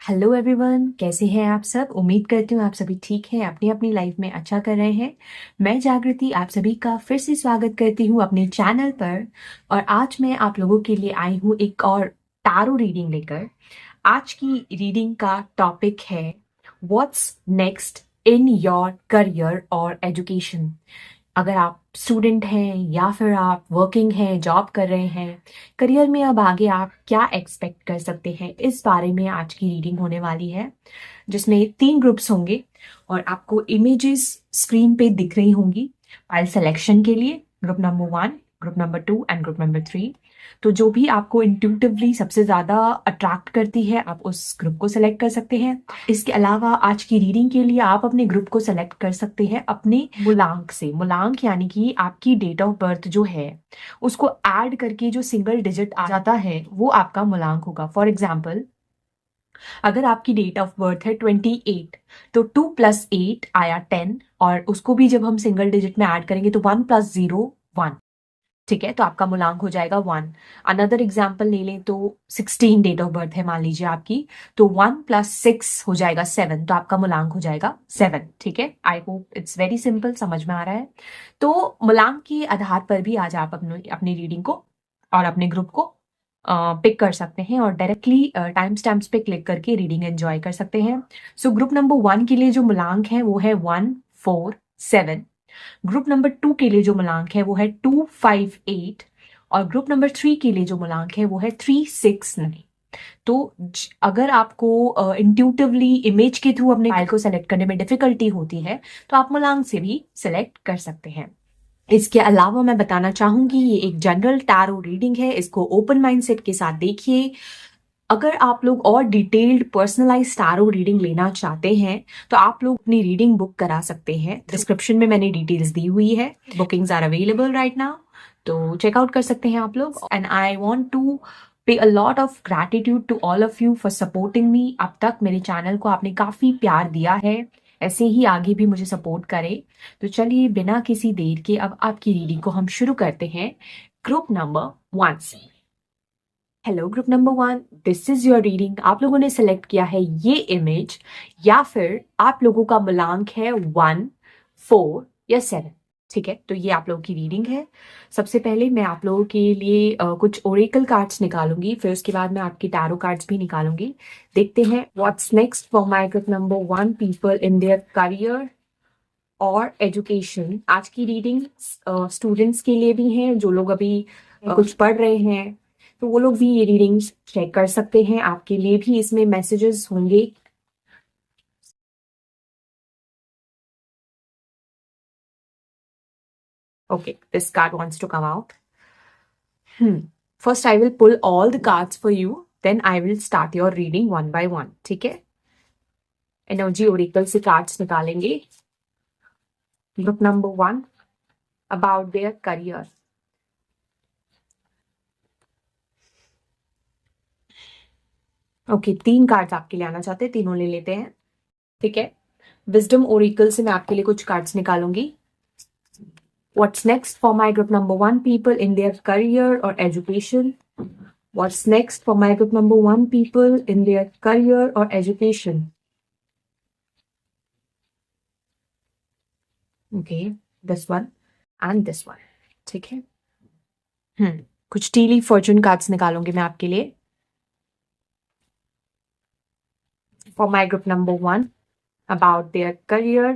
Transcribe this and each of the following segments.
Hello everyone, कैसे हैं आप सब। उम्मीद करती हूँ आप सभी ठीक हैं, अपनी अपनी लाइफ में अच्छा कर रहे हैं। मैं जागृति आप सभी का फिर से स्वागत करती हूँ अपने चैनल पर। और आज मैं आप लोगों के लिए आई हूँ एक और टारो रीडिंग लेकर। आज की रीडिंग का टॉपिक है what's next in your career और एजुकेशन। अगर आप स्टूडेंट हैं या फिर आप वर्किंग हैं, जॉब कर रहे हैं, करियर में अब आगे आप क्या एक्सपेक्ट कर सकते हैं, इस बारे में आज की रीडिंग होने वाली है। जिसमें 3 ग्रुप्स होंगे और आपको इमेजेस स्क्रीन पे दिख रही होंगी फाइल सिलेक्शन के लिए। Group number 1, group number 2 and group number 3। तो जो भी आपको इंट्यूटिवली सबसे ज़्यादा अट्रैक्ट करती है आप उस ग्रुप को सेलेक्ट कर सकते हैं। इसके अलावा आज की रीडिंग के लिए आप अपने ग्रुप को सेलेक्ट कर सकते हैं अपने मूलांक से। मूलांक यानी कि आपकी डेट ऑफ बर्थ जो है उसको ऐड करके जो सिंगल डिजिट आ जाता है वो आपका मूलांक होगा। फॉर एग्जाम्पल, अगर आपकी डेट ऑफ बर्थ है 28, तो 2 + 8 आया 10, और उसको भी जब हम सिंगल डिजिट में ऐड करेंगे तो 1 + 0 1। ठीक है, तो आपका मूलांक हो जाएगा 1। अनदर एग्जाम्पल ले लें तो 16 डेट ऑफ बर्थ है मान लीजिए आपकी, तो 1 + 6 हो जाएगा 7, तो आपका मूलांक हो जाएगा 7। ठीक है, I hope it's very simple, समझ में आ रहा है। तो मूलांक के आधार पर भी आज आप अपनी रीडिंग को और अपने ग्रुप को पिक कर सकते हैं और डायरेक्टली टाइम स्टैम्प्स पे क्लिक करके रीडिंग एंजॉय कर सकते हैं। सो ग्रुप नंबर 1 के लिए जो मूलांक है वो है 1 4 7। ग्रुप नंबर 2 के लिए जो मूलांक है वो है 2 5 8। और ग्रुप नंबर 3 के लिए जो मूलांक है वो है 3 6 9। तो अगर आपको इंट्यूटिवली इमेज के थ्रू अपने फाइल को सेलेक्ट करने में डिफिकल्टी होती है तो आप मूलांक से भी सेलेक्ट कर सकते हैं। इसके अलावा मैं बताना चाहूंगी ये एक जनरल टैरो रीडिंग है, इसको ओपन माइंडसेट के साथ देखिए। अगर आप लोग और डिटेल्ड पर्सनलाइज टैरो रीडिंग लेना चाहते हैं तो आप लोग अपनी रीडिंग बुक करा सकते हैं। डिस्क्रिप्शन में मैंने डिटेल्स दी हुई है, bookings are available right now, तो चेकआउट कर सकते हैं आप लोग। And I want to pay a lot of gratitude to all of you for supporting me. अब तक मेरे चैनल को आपने काफी प्यार दिया है, ऐसे ही आगे भी मुझे सपोर्ट करें। तो चलिए बिना किसी देर के अब आपकी रीडिंग को हम शुरू करते हैं ग्रुप नंबर 1 से। Hello group number 1, this is your reading. आप लोगों ने सेलेक्ट किया है ये इमेज, या फिर आप लोगों का मूलांक है 1 4 या 7। ठीक है, तो ये आप लोगों की रीडिंग है। सबसे पहले मैं आप लोगों के लिए कुछ ओरेकल कार्ड्स निकालूंगी, फिर उसके बाद मैं आपकी टैरो कार्ड्स भी निकालूंगी। देखते हैं what's next for my group number 1 people in their career और एजुकेशन। आज की रीडिंग स्टूडेंट्स के लिए भी है, जो लोग अभी कुछ पढ़ रहे हैं तो वो लोग भी ये रीडिंग्स चेक कर सकते हैं। आपके लिए भी इसमें मैसेजेस होंगे। Okay, this card wants to come out. First I will pull all the cards for you, then I will start your reading one by one. ठीक है, एनर्जी ओरेकल से कार्ड्स निकालेंगे। Group number 1 about there career. Okay, 3 cards आपके लिए आना चाहते हैं, तीनों ले लेते हैं। ठीक है, विजडम ओरेकल से मैं आपके लिए कुछ cards निकालूंगी। What's next for my group number 1 people in their career or education? What's next for my group number 1 people in their career or education? Okay, this one and this one. ठीक है, कुछ Tilly Fortune cards निकालूंगी मैं आपके लिए। For my group number 1 about their career.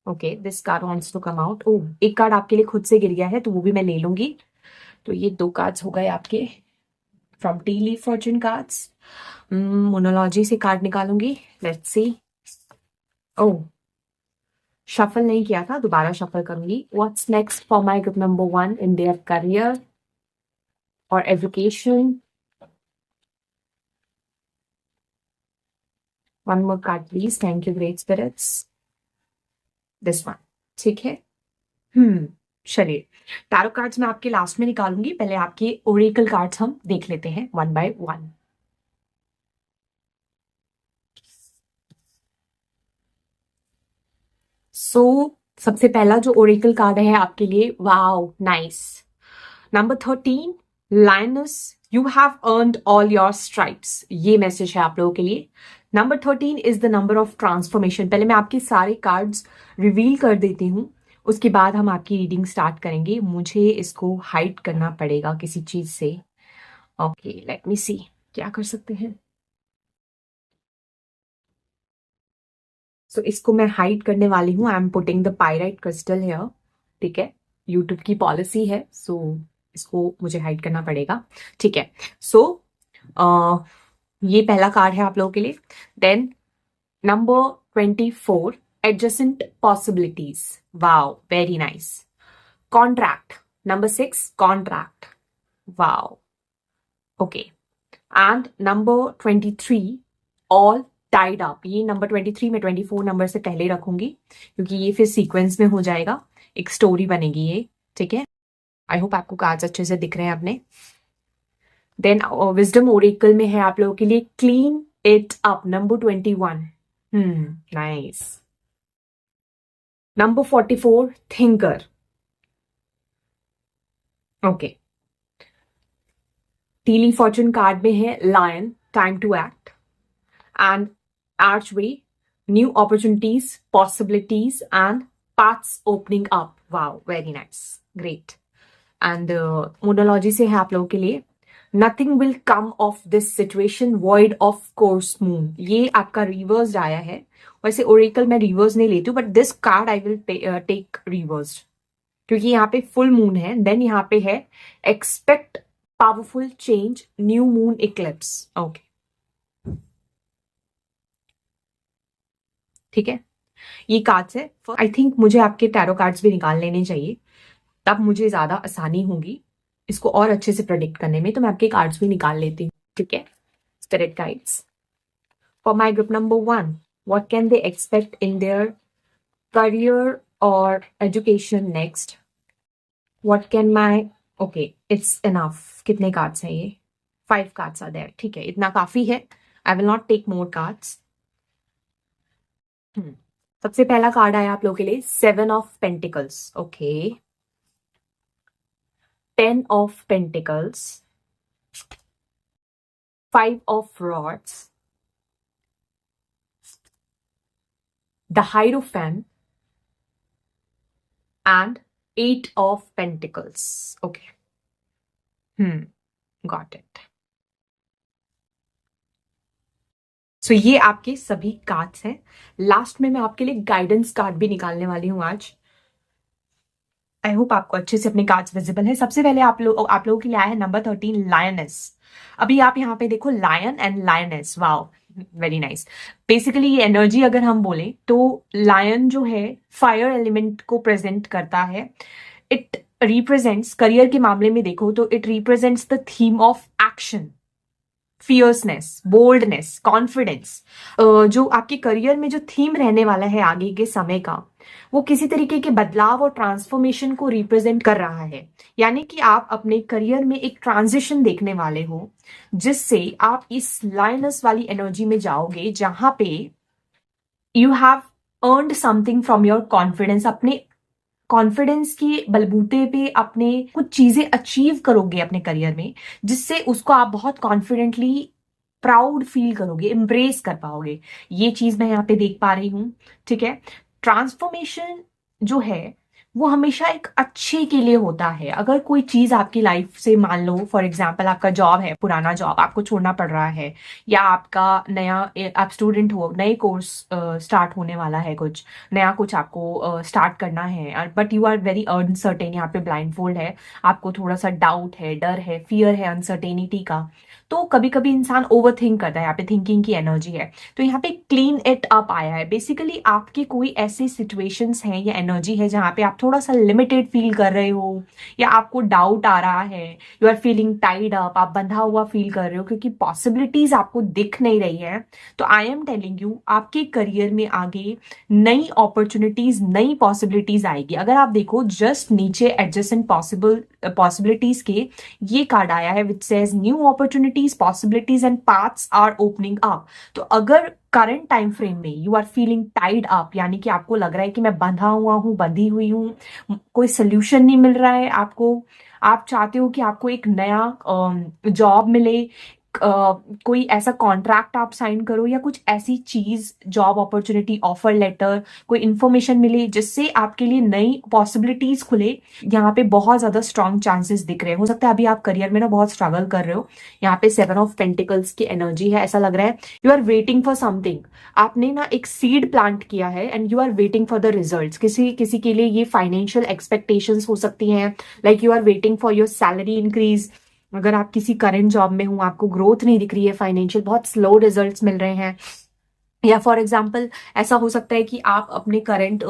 Okay, this card wants to come out. Oh, एक card आपके लिए खुद से गिर गया है तो वो भी मैं ले लूंगी। तो ये 2 कार्ड्स हो गए आपके from tea leaf fortune cards. Moonology से कार्ड निकालूंगी, लेट्स सी। ओह, शफल नहीं किया था, दोबारा शफल करूंगी। What's next for my group number 1 in their career और education. One more card please, thank you great spirits. This one. ठीक है, चलिए टैरो कार्ड्स मैं आपके लास्ट में निकालूंगी, पहले आपके ओरेकल कार्ड्स हम देख लेते हैं वन बाय वन। सबसे पहला जो ओरेकल कार्ड है आपके लिए, wow nice, number 13, lioness, you have earned all your stripes. ये मैसेज है आप लोगों के लिए। Number 13 is the number of transformation. पहले मैं आपके सारे कार्ड्स रिवील कर देती हूँ, उसके बाद हम आपकी रीडिंग स्टार्ट करेंगे। मुझे इसको हाइड करना पड़ेगा किसी चीज से। ओके, लेट मी सी क्या कर सकते हैं। सो इसको मैं हाइड करने वाली हूँ। I am putting the pyrite crystal here. ठीक है, यूट्यूब की पॉलिसी है, सो इसको मुझे हाइड करना पड़ेगा। ठीक है, सो ये पहला कार्ड है आप लोगों के लिए। Then number 24, adjacent possibilities. Wow, very nice. Contract. Number 6, contract. Wow. Okay. And number 23, all tied up. ये नंबर 23 मैं 24 नंबर से पहले रखूंगी क्योंकि ये फिर सीक्वेंस में हो जाएगा, एक स्टोरी बनेगी ये। ठीक है, आई होप आपको कार्ड्स अच्छे से दिख रहे हैं अपने। देन विजडम ओरेकल में है आप लोगों के लिए clean it up, number 21। Nice. Number 44, thinker. Okay. Tea leaf fortune card में है lion, time to act, and archway, new opportunities, possibilities and paths opening up. Wow, very nice, great. And Moonology से है आप लोगों के लिए nothing will come of this situation void of course moon. ये आपका रिवर्स्ड आया है। वैसे ओरेकल मैं रिवर्स नहीं लेती हूँ, but this card I will take reversed क्योंकि यहाँ पे फुल मून है। देन यहाँ पे है expect powerful change, new moon Eclipse. Okay, ठीक है, ये कार्ड्स है। आई थिंक मुझे आपके टैरो कार्ड्स भी निकाल लेने चाहिए, तब मुझे ज्यादा आसानी होगी इसको और अच्छे से प्रेडिक्ट करने में। तो मैं आपके कार्ड्स भी निकाल लेती हूँ। ठीक है, spirit guides for my group number 1, what can they expect in their career और education next? What can my, okay it's enough. कितने कार्ड्स हैं ये? 5 कार्ड्स आर देयर। ठीक है, इतना काफी है। I will not take more cards. सबसे पहला कार्ड आया आप लोगों के लिए 7 of pentacles. Okay, 10 of pentacles, 5 of rods, the hierophant and 8 of Pentacles. Okay. Got it. So ये आपके सभी कार्ड्स हैं। लास्ट में मैं आपके लिए गाइडेंस कार्ड भी निकालने वाली हूं आज। आई होप आपको अच्छे से अपने कार्ड्स विजिबल है। सबसे पहले आप लोगों के लिए आया है नंबर 13, लायनेस। अभी आप यहाँ पे देखो lion and lioness. Wow, very nice. Basically ये एनर्जी अगर हम बोले तो लायन जो है फायर एलिमेंट को प्रेजेंट करता है। इट रिप्रेजेंट्स, करियर के मामले में देखो तो it represents the theme of action, fierceness, boldness, confidence. जो आपके करियर में जो थीम रहने वाला है आगे के समय का, वो किसी तरीके के बदलाव और ट्रांसफॉर्मेशन को रिप्रेजेंट कर रहा है। यानी कि आप अपने करियर में एक ट्रांजिशन देखने वाले हो, जिससे आप इस लायनस वाली एनर्जी में जाओगे जहां पे you have earned something from your confidence. अपने कॉन्फिडेंस के बलबूते पे अपने कुछ चीजें अचीव करोगे अपने करियर में, जिससे उसको आप बहुत कॉन्फिडेंटली प्राउड फील करोगे, एम्ब्रेस कर पाओगे। ये चीज मैं यहाँ पे देख पा रही हूं। ठीक है, ट्रांसफॉर्मेशन जो है वो हमेशा एक अच्छे के लिए होता है। अगर कोई चीज आपकी लाइफ से, मान लो फॉर एग्जाम्पल आपका जॉब है, पुराना जॉब आपको छोड़ना पड़ रहा है, या आपका नया, आप स्टूडेंट हो, नए कोर्स स्टार्ट होने वाला है, कुछ नया कुछ आपको स्टार्ट करना है, but you are very uncertain. यहाँ पे ब्लाइंड फोल्ड है, आपको थोड़ा सा डाउट है, डर है, फियर है अनसर्टेनिटी का। तो कभी कभी इंसान ओवर थिंक करता है, यहाँ पे थिंकिंग की एनर्जी है। तो यहाँ पे क्लीन इट अप आया है। बेसिकली आपके कोई ऐसी सिचुएशंस हैं या एनर्जी है जहाँ पे आप थोड़ा सा लिमिटेड फील कर रहे हो, या आपको डाउट आ रहा है, you are feeling tied up, आप बंधा हुआ फील कर रहे हो क्योंकि पॉसिबिलिटीज आपको दिख नहीं रही है। तो आई एम टेलिंग यू, आपके करियर में आगे नई अपॉर्चुनिटीज, नई पॉसिबिलिटीज आएगी। अगर आप देखो जस्ट नीचे एडजेसेंट पॉसिबिलिटीज के ये कार्ड आया है which says new opportunities, possibilities and paths are opening up. तो अगर करंट टाइम फ्रेम में you are feeling tied up, यानी कि आपको लग रहा है कि मैं बंधा हुआ हूं, बंधी हुई हूं, कोई सोल्यूशन नहीं मिल रहा है आपको, आप चाहते हो कि आपको एक नया जॉब मिले, कोई ऐसा कॉन्ट्रैक्ट आप साइन करो या कुछ ऐसी चीज, जॉब अपॉर्चुनिटी, ऑफर लेटर, कोई इन्फॉर्मेशन मिले जिससे आपके लिए नई पॉसिबिलिटीज खुले। यहाँ पे बहुत ज्यादा स्ट्रॉन्ग चांसेस दिख रहे हैं। हो सकता है अभी आप करियर में ना बहुत स्ट्रगल कर रहे हो। यहाँ पे 7 ऑफ पेंटिकल्स की एनर्जी है। ऐसा लग रहा है you are waiting for something. आपने ना एक सीड प्लांट किया है and you are waiting for the results. किसी किसी के लिए ये फाइनेंशियल एक्सपेक्टेशंस हो सकती हैं, like you are waiting for your salary increase. अगर आप किसी करंट जॉब में हो, आपको ग्रोथ नहीं दिख रही है, फाइनेंशियल बहुत स्लो रिजल्ट्स मिल रहे हैं। या फॉर एग्जाम्पल ऐसा हो सकता है कि आप अपने करंट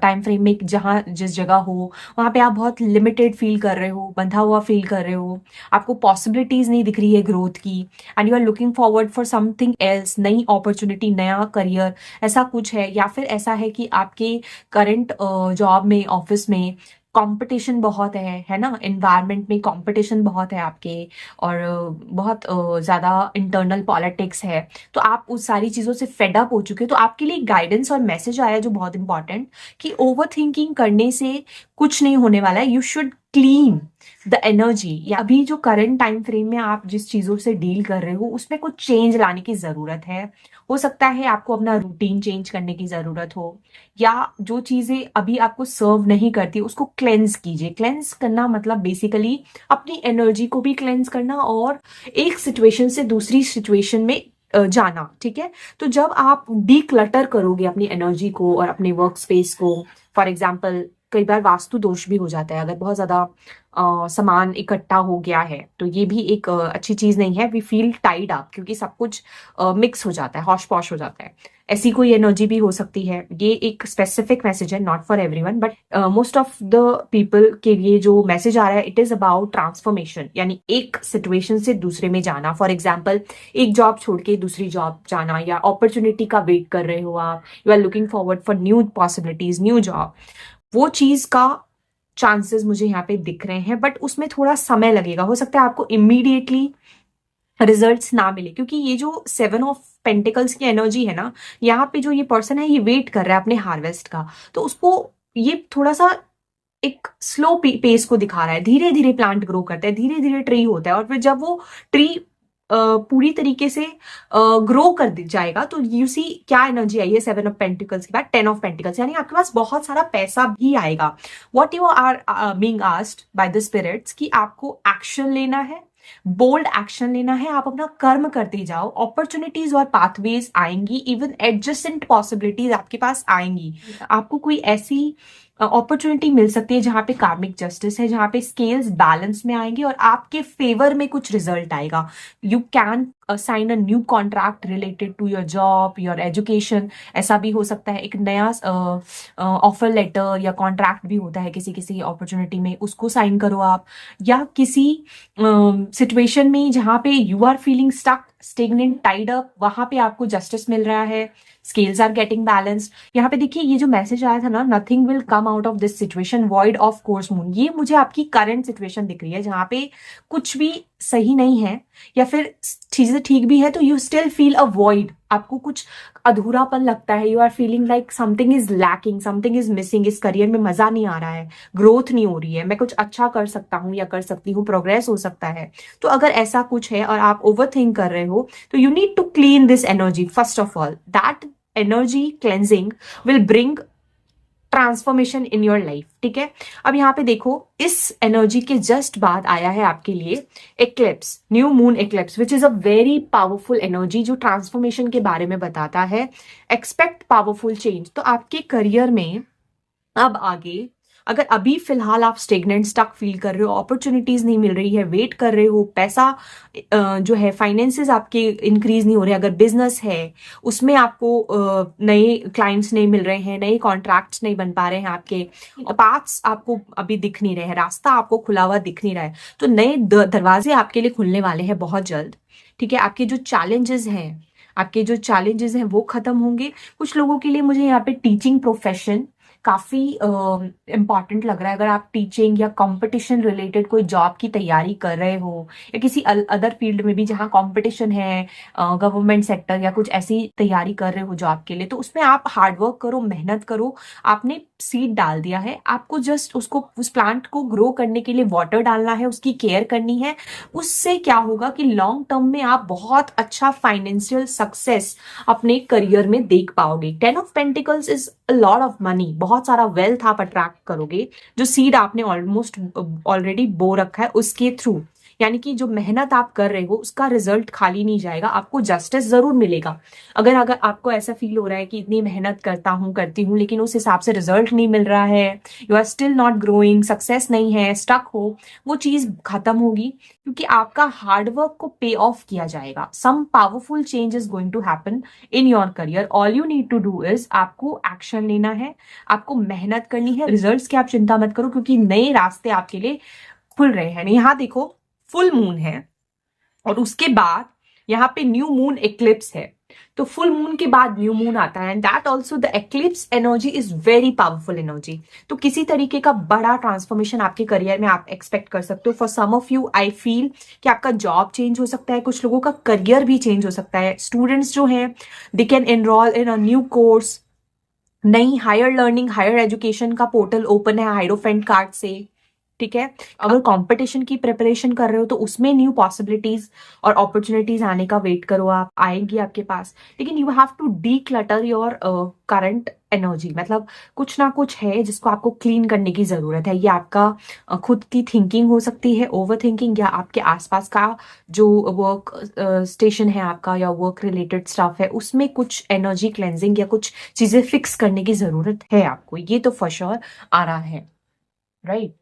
टाइम फ्रेम में जहाँ जिस जगह हो वहाँ पे आप बहुत लिमिटेड फील कर रहे हो, बंधा हुआ फील कर रहे हो, आपको पॉसिबिलिटीज नहीं दिख रही है ग्रोथ की, and you are looking forward for something else, नई अपॉर्चुनिटी, नया करियर, ऐसा कुछ है। या फिर ऐसा है कि आपके करंट जॉब में, ऑफिस में कंपटीशन बहुत है ना, एनवायरनमेंट में कंपटीशन बहुत है आपके, और बहुत ज्यादा इंटरनल पॉलिटिक्स है। तो आप उस सारी चीजों से फेड अप हो चुके हो। तो आपके लिए गाइडेंस और मैसेज आया जो बहुत इंपॉर्टेंट, कि ओवर थिंकिंग करने से कुछ नहीं होने वाला है। You should clean the energy. या अभी जो करंट टाइम फ्रेम में आप जिस चीजों से डील कर रहे हो उसमें कुछ चेंज लाने की जरूरत है। हो सकता है आपको अपना रूटीन चेंज करने की जरूरत हो, या जो चीजें अभी आपको सर्व नहीं करती उसको क्लेंस कीजिए। क्लेंस करना मतलब बेसिकली अपनी एनर्जी को भी क्लेंस करना और एक सिचुएशन से दूसरी सिचुएशन में जाना। ठीक है, तो जब आप डीक्लटर करोगे अपनी एनर्जी को और अपने वर्क स्पेस को, फॉर एग्जाम्पल कई बार वास्तु दोष भी हो जाता है, अगर बहुत ज्यादा सामान इकट्ठा हो गया है तो ये भी एक अच्छी चीज नहीं है। वी फील टाइड अप क्योंकि सब कुछ मिक्स हो जाता है, हौश पौश हो जाता है। ऐसी कोई एनर्जी भी हो सकती है। ये एक स्पेसिफिक मैसेज है, not for everyone, but most of the people के लिए जो मैसेज आ रहा है इट इज अबाउट ट्रांसफॉर्मेशन, यानी एक सिचुएशन से दूसरे में जाना। फॉर एग्जाम्पल एक जॉब छोड़ के दूसरी जॉब जाना, या अपॉर्चुनिटी का वेट कर रहे हो आप, you are looking forward for new possibilities, new job, वो चीज का चांसेस मुझे यहाँ पे दिख रहे हैं। बट उसमें थोड़ा समय लगेगा। हो सकता है आपको इमीडिएटली रिजल्ट्स ना मिले, क्योंकि ये जो 7 ऑफ पेंटिकल्स की एनर्जी है ना, यहाँ पे जो ये पर्सन है ये वेट कर रहा है अपने हार्वेस्ट का। तो उसको ये थोड़ा सा एक स्लो पेस को दिखा रहा है। धीरे धीरे प्लांट ग्रो करता है, धीरे धीरे ट्री होता है, और फिर जब वो ट्री पूरी तरीके से ग्रो कर जाएगा तो यू सी क्या एनर्जी आई है 7 ऑफ पेंटिकल्स के बाद 10 ऑफ पेंटिकल्स, यानी आपके पास बहुत सारा पैसा भी आएगा। What you are being asked by the spirits कि आपको एक्शन लेना है, बोल्ड एक्शन लेना है। आप अपना कर्म करते जाओ, अपॉर्चुनिटीज और पाथवेज आएंगी, इवन एडजस्टेंट पॉसिबिलिटीज आपके पास आएंगी। आपको कोई ऐसी अपॉर्चुनिटी मिल सकती है जहां पे कार्मिक जस्टिस है, जहां पे स्केल्स बैलेंस में आएंगे और आपके फेवर में कुछ रिजल्ट आएगा। You can sign a new contract related to your job, your education. ऐसा भी हो सकता है। एक नया ऑफर लेटर या कॉन्ट्रैक्ट भी होता है किसी किसी अपॉर्चुनिटी में, उसको साइन करो आप। या किसी सिचुएशन में जहां पे you are feeling stuck, stagnant, tied up, वहां पे आपको जस्टिस मिल रहा है, स्केल्स आर गेटिंग बैलेंस्ड। यहाँ पे देखिए ये जो मैसेज आया था ना, nothing will come out of this situation void of course moon, ये मुझे आपकी करंट सिचुएशन दिख रही है जहां पे कुछ भी सही नहीं है, या फिर चीजें ठीक भी है तो you still feel a void, आपको कुछ अधूरापन लगता है। You are feeling like something is lacking, something is missing. इस करियर में मजा नहीं आ रहा है, ग्रोथ नहीं हो रही है, मैं कुछ अच्छा कर सकता हूँ या कर सकती हूँ, प्रोग्रेस हो सकता है। तो अगर ऐसा कुछ है और आप ओवर थिंक कर रहे हो तो you need to clean this energy first of all. That energy cleansing will bring transformation in your life. ठीक है, अब यहाँ पे देखो इस एनर्जी के जस्ट बाद आया है आपके लिए eclipse, new moon eclipse, which is a very powerful energy जो ट्रांसफॉर्मेशन के बारे में बताता है। Expect powerful change. तो आपके करियर में अब आगे, अगर अभी फिलहाल आप स्टेगनेंट, स्टक फील कर रहे हो, अपॉर्चुनिटीज नहीं मिल रही है, वेट कर रहे हो, पैसा जो है फाइनेंसेस आपके इंक्रीज नहीं हो रहे, अगर बिजनेस है उसमें आपको नए क्लाइंट्स नहीं मिल रहे हैं, नए कॉन्ट्रैक्ट्स नहीं बन पा रहे हैं, आपके पाथ्स आपको अभी दिख नहीं रहे हैं, रास्ता आपको खुला हुआ दिख नहीं रहा है, तो नए दरवाजे आपके लिए खुलने वाले हैं बहुत जल्द। ठीक है, आपके जो चैलेंजेस हैं वो खत्म होंगे। कुछ लोगों के लिए मुझे यहाँ पे टीचिंग प्रोफेशन काफी इम्पॉर्टेंट लग रहा है। अगर आप टीचिंग या कंपटीशन रिलेटेड कोई जॉब की तैयारी कर रहे हो, या किसी अदर फील्ड में भी जहां कंपटीशन है, गवर्नमेंट सेक्टर या कुछ ऐसी तैयारी कर रहे हो जॉब के लिए, तो उसमें आप हार्डवर्क करो, मेहनत करो। आपने सीड डाल दिया है, आपको जस्ट उसको उस प्लांट को ग्रो करने के लिए वाटर डालना है, उसकी केयर करनी है। उससे क्या होगा कि लॉन्ग टर्म में आप बहुत अच्छा फाइनेंशियल सक्सेस अपने करियर में देख पाओगे। 10 of pentacles is a lot of money, बहुत सारा वेल्थ आप अट्रैक्ट करोगे जो सीड आपने ऑलमोस्ट ऑलरेडी बो रखा है उसके थ्रू। यानी कि जो मेहनत आप कर रहे हो उसका रिजल्ट खाली नहीं जाएगा, आपको जस्टिस जरूर मिलेगा। अगर अगर आपको ऐसा फील हो रहा है कि इतनी मेहनत करती हूँ लेकिन उस हिसाब से रिजल्ट नहीं मिल रहा है, you are still not growing, success नहीं है, स्टक हो, वो चीज खत्म होगी क्योंकि आपका हार्डवर्क को पे ऑफ किया जाएगा। Some powerful change is going to happen in your career. All you need to do is आपको एक्शन लेना है, आपको मेहनत करनी है। रिजल्ट्स की आप चिंता मत करो क्योंकि नए रास्ते आपके लिए खुल रहे हैं। यहाँ देखो, फुल मून है और उसके बाद यहाँ पे न्यू मून एक्लिप्स है। तो फुल मून के बाद न्यू मून आता है and that also the eclipse energy is very powerful energy. तो किसी तरीके का बड़ा ट्रांसफॉर्मेशन आपके करियर में आप एक्सपेक्ट कर सकते हो। For some of you I feel कि आपका जॉब चेंज हो सकता है, कुछ लोगों का करियर भी चेंज हो सकता है। स्टूडेंट्स जो हैं they can enrol in a new course, नई हायर लर्निंग हायर एजुकेशन का पोर्टल ओपन है हाइरोफेंट कार्ड से। ठीक है, अगर कंपटीशन की प्रिपरेशन कर रहे हो तो उसमें न्यू पॉसिबिलिटीज और अपॉर्चुनिटीज आने का वेट करो, आप आएंगी आपके पास। लेकिन you have to declutter your current energy, मतलब कुछ ना कुछ है जिसको आपको क्लीन करने की जरूरत है। ये आपका खुद की थिंकिंग हो सकती है, ओवर थिंकिंग, या आपके आसपास का जो वर्क स्टेशन है आपका या वर्क रिलेटेड स्टफ है उसमें कुछ एनर्जी क्लेंजिंग या कुछ चीजें फिक्स करने की जरूरत है आपको। ये तो फॉर श्योर आ रहा है, राइट।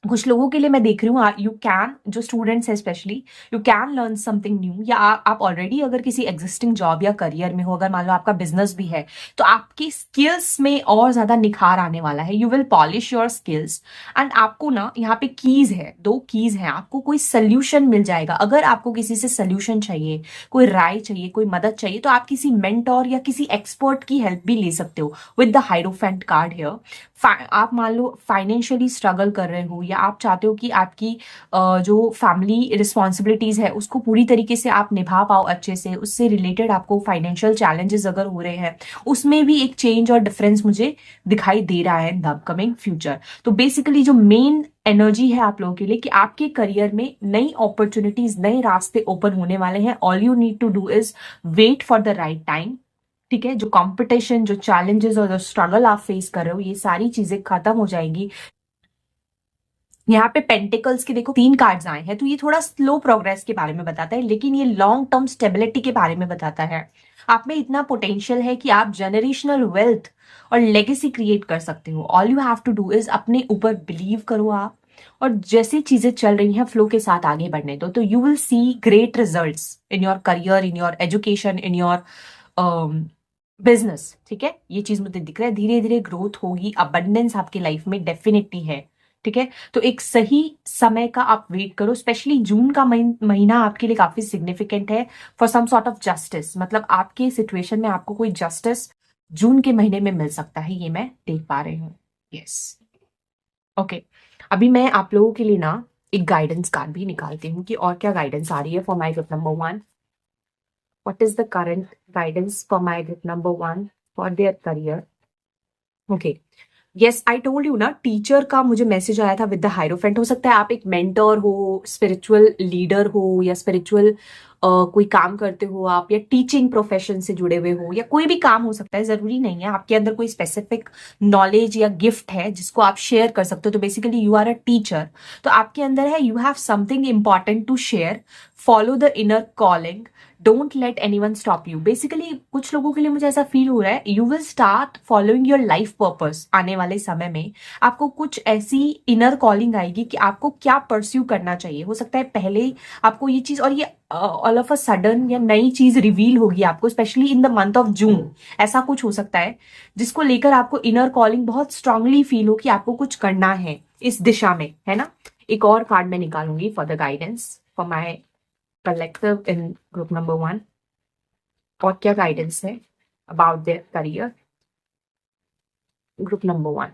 कुछ लोगों के लिए मैं देख रही हूँ यू कैन, जो स्टूडेंट्स है specially, you can learn something new. या आप ऑलरेडी अगर किसी एग्जिस्टिंग जॉब या करियर में हो, अगर मान लो आपका बिजनेस भी है तो आपकी स्किल्स में और ज्यादा निखार आने वाला है। You will polish your skills and आपको ना यहाँ पे कीज है, 2 कीज हैं, आपको कोई सोल्यूशन मिल जाएगा। अगर आपको किसी से सोल्यूशन चाहिए, कोई राय चाहिए, कोई मदद चाहिए, तो आप किसी मेंटोर या किसी एक्सपर्ट की हेल्प भी ले सकते हो विद द हाइरोफेंट कार्ड हियर। आप मान लो फाइनेंशियली स्ट्रगल कर रहे हो या आप चाहते हो कि आपकी जो फैमिली रिस्पॉन्सिबिलिटीज है उसको पूरी तरीके से आप निभा पाओ अच्छे से, उससे रिलेटेड आपको फाइनेंशियल चैलेंजेस अगर हो रहे हैं, उसमें भी एक चेंज और डिफरेंस मुझे दिखाई दे रहा है इन द अपकमिंग फ्यूचर। तो बेसिकली जो मेन एनर्जी है आप लोगों के लिए कि आपके करियर में नई अपॉर्चुनिटीज, नए रास्ते ओपन होने वाले हैं। All you need to do is wait for the right time. ठीक है, जो कंपटीशन, जो चैलेंजेस और जो स्ट्रगल आप फेस कर रहे हो, ये सारी चीजें खत्म हो जाएंगी। यहाँ पे पेंटिकल्स के देखो 3 कार्ड्स आए हैं, तो ये थोड़ा स्लो प्रोग्रेस के बारे में बताता है, लेकिन ये लॉन्ग टर्म स्टेबिलिटी के बारे में बताता है। आप में इतना पोटेंशियल है कि आप जनरेशनल वेल्थ और लेगेसी क्रिएट कर सकते हो। All you have to do is अपने ऊपर बिलीव करो आप, और जैसे चीजें चल रही हैं फ्लो के साथ आगे बढ़ने दो, तो you will C great results in your career, in your education, in your business. ठीक है, ये चीज मुझे दिख रहा है, धीरे धीरे ग्रोथ होगी, अबंडेंस आपकी लाइफ में डेफिनेटली है। ठीक है, तो एक सही समय का आप वेट करो। स्पेशली जून का महीना आपके लिए काफी सिग्निफिकेंट है for some sort of justice, मतलब आपके सिचुएशन में आपको कोई जस्टिस जून के महीने में मिल सकता है, ये मैं देख पा रही हूँ। Yes, okay. अभी मैं आप लोगों के लिए ना एक गाइडेंस कार्ड भी निकालती हूँ कि और क्या गाइडेंस आ रही है for my group number 1। What is the current guidance for my group number 1 for their career? Okay. Yes, I told you ना, टीचर का मुझे मैसेज आया था विद द हायरोफेंट। हो सकता है आप एक मेंटर हो, स्पिरिचुअल लीडर हो, या स्पिरिचुअल कोई काम करते हो आप, या टीचिंग प्रोफेशन से जुड़े हुए हो, या कोई भी काम हो सकता है, जरूरी नहीं है। आपके अंदर कोई स्पेसिफिक नॉलेज या गिफ्ट है जिसको आप शेयर कर सकते हो, तो basically you are a teacher. तो आपके अंदर है, you have something important to share, follow the inner calling, don't let anyone stop you. Basically कुछ लोगों के लिए मुझे ऐसा फील हो रहा है, you will start following your life purpose. आने वाले समय में आपको कुछ ऐसी इनर कॉलिंग आएगी कि आपको क्या परस्यू करना चाहिए। हो सकता है पहले आपको ये चीज, और ये ऑल ऑफ अ सडन या नई चीज रिवील होगी आपको, specially in the month of June. ऐसा कुछ हो सकता है जिसको लेकर आपको इनर कॉलिंग बहुत स्ट्रांगली फील हो कि आपको कुछ करना है इस दिशा में, है ना। एक और कार्ड मैं निकालूंगी for the guidance for my collective in group number 1, और क्या गाइडेंस है about there career, group number 1।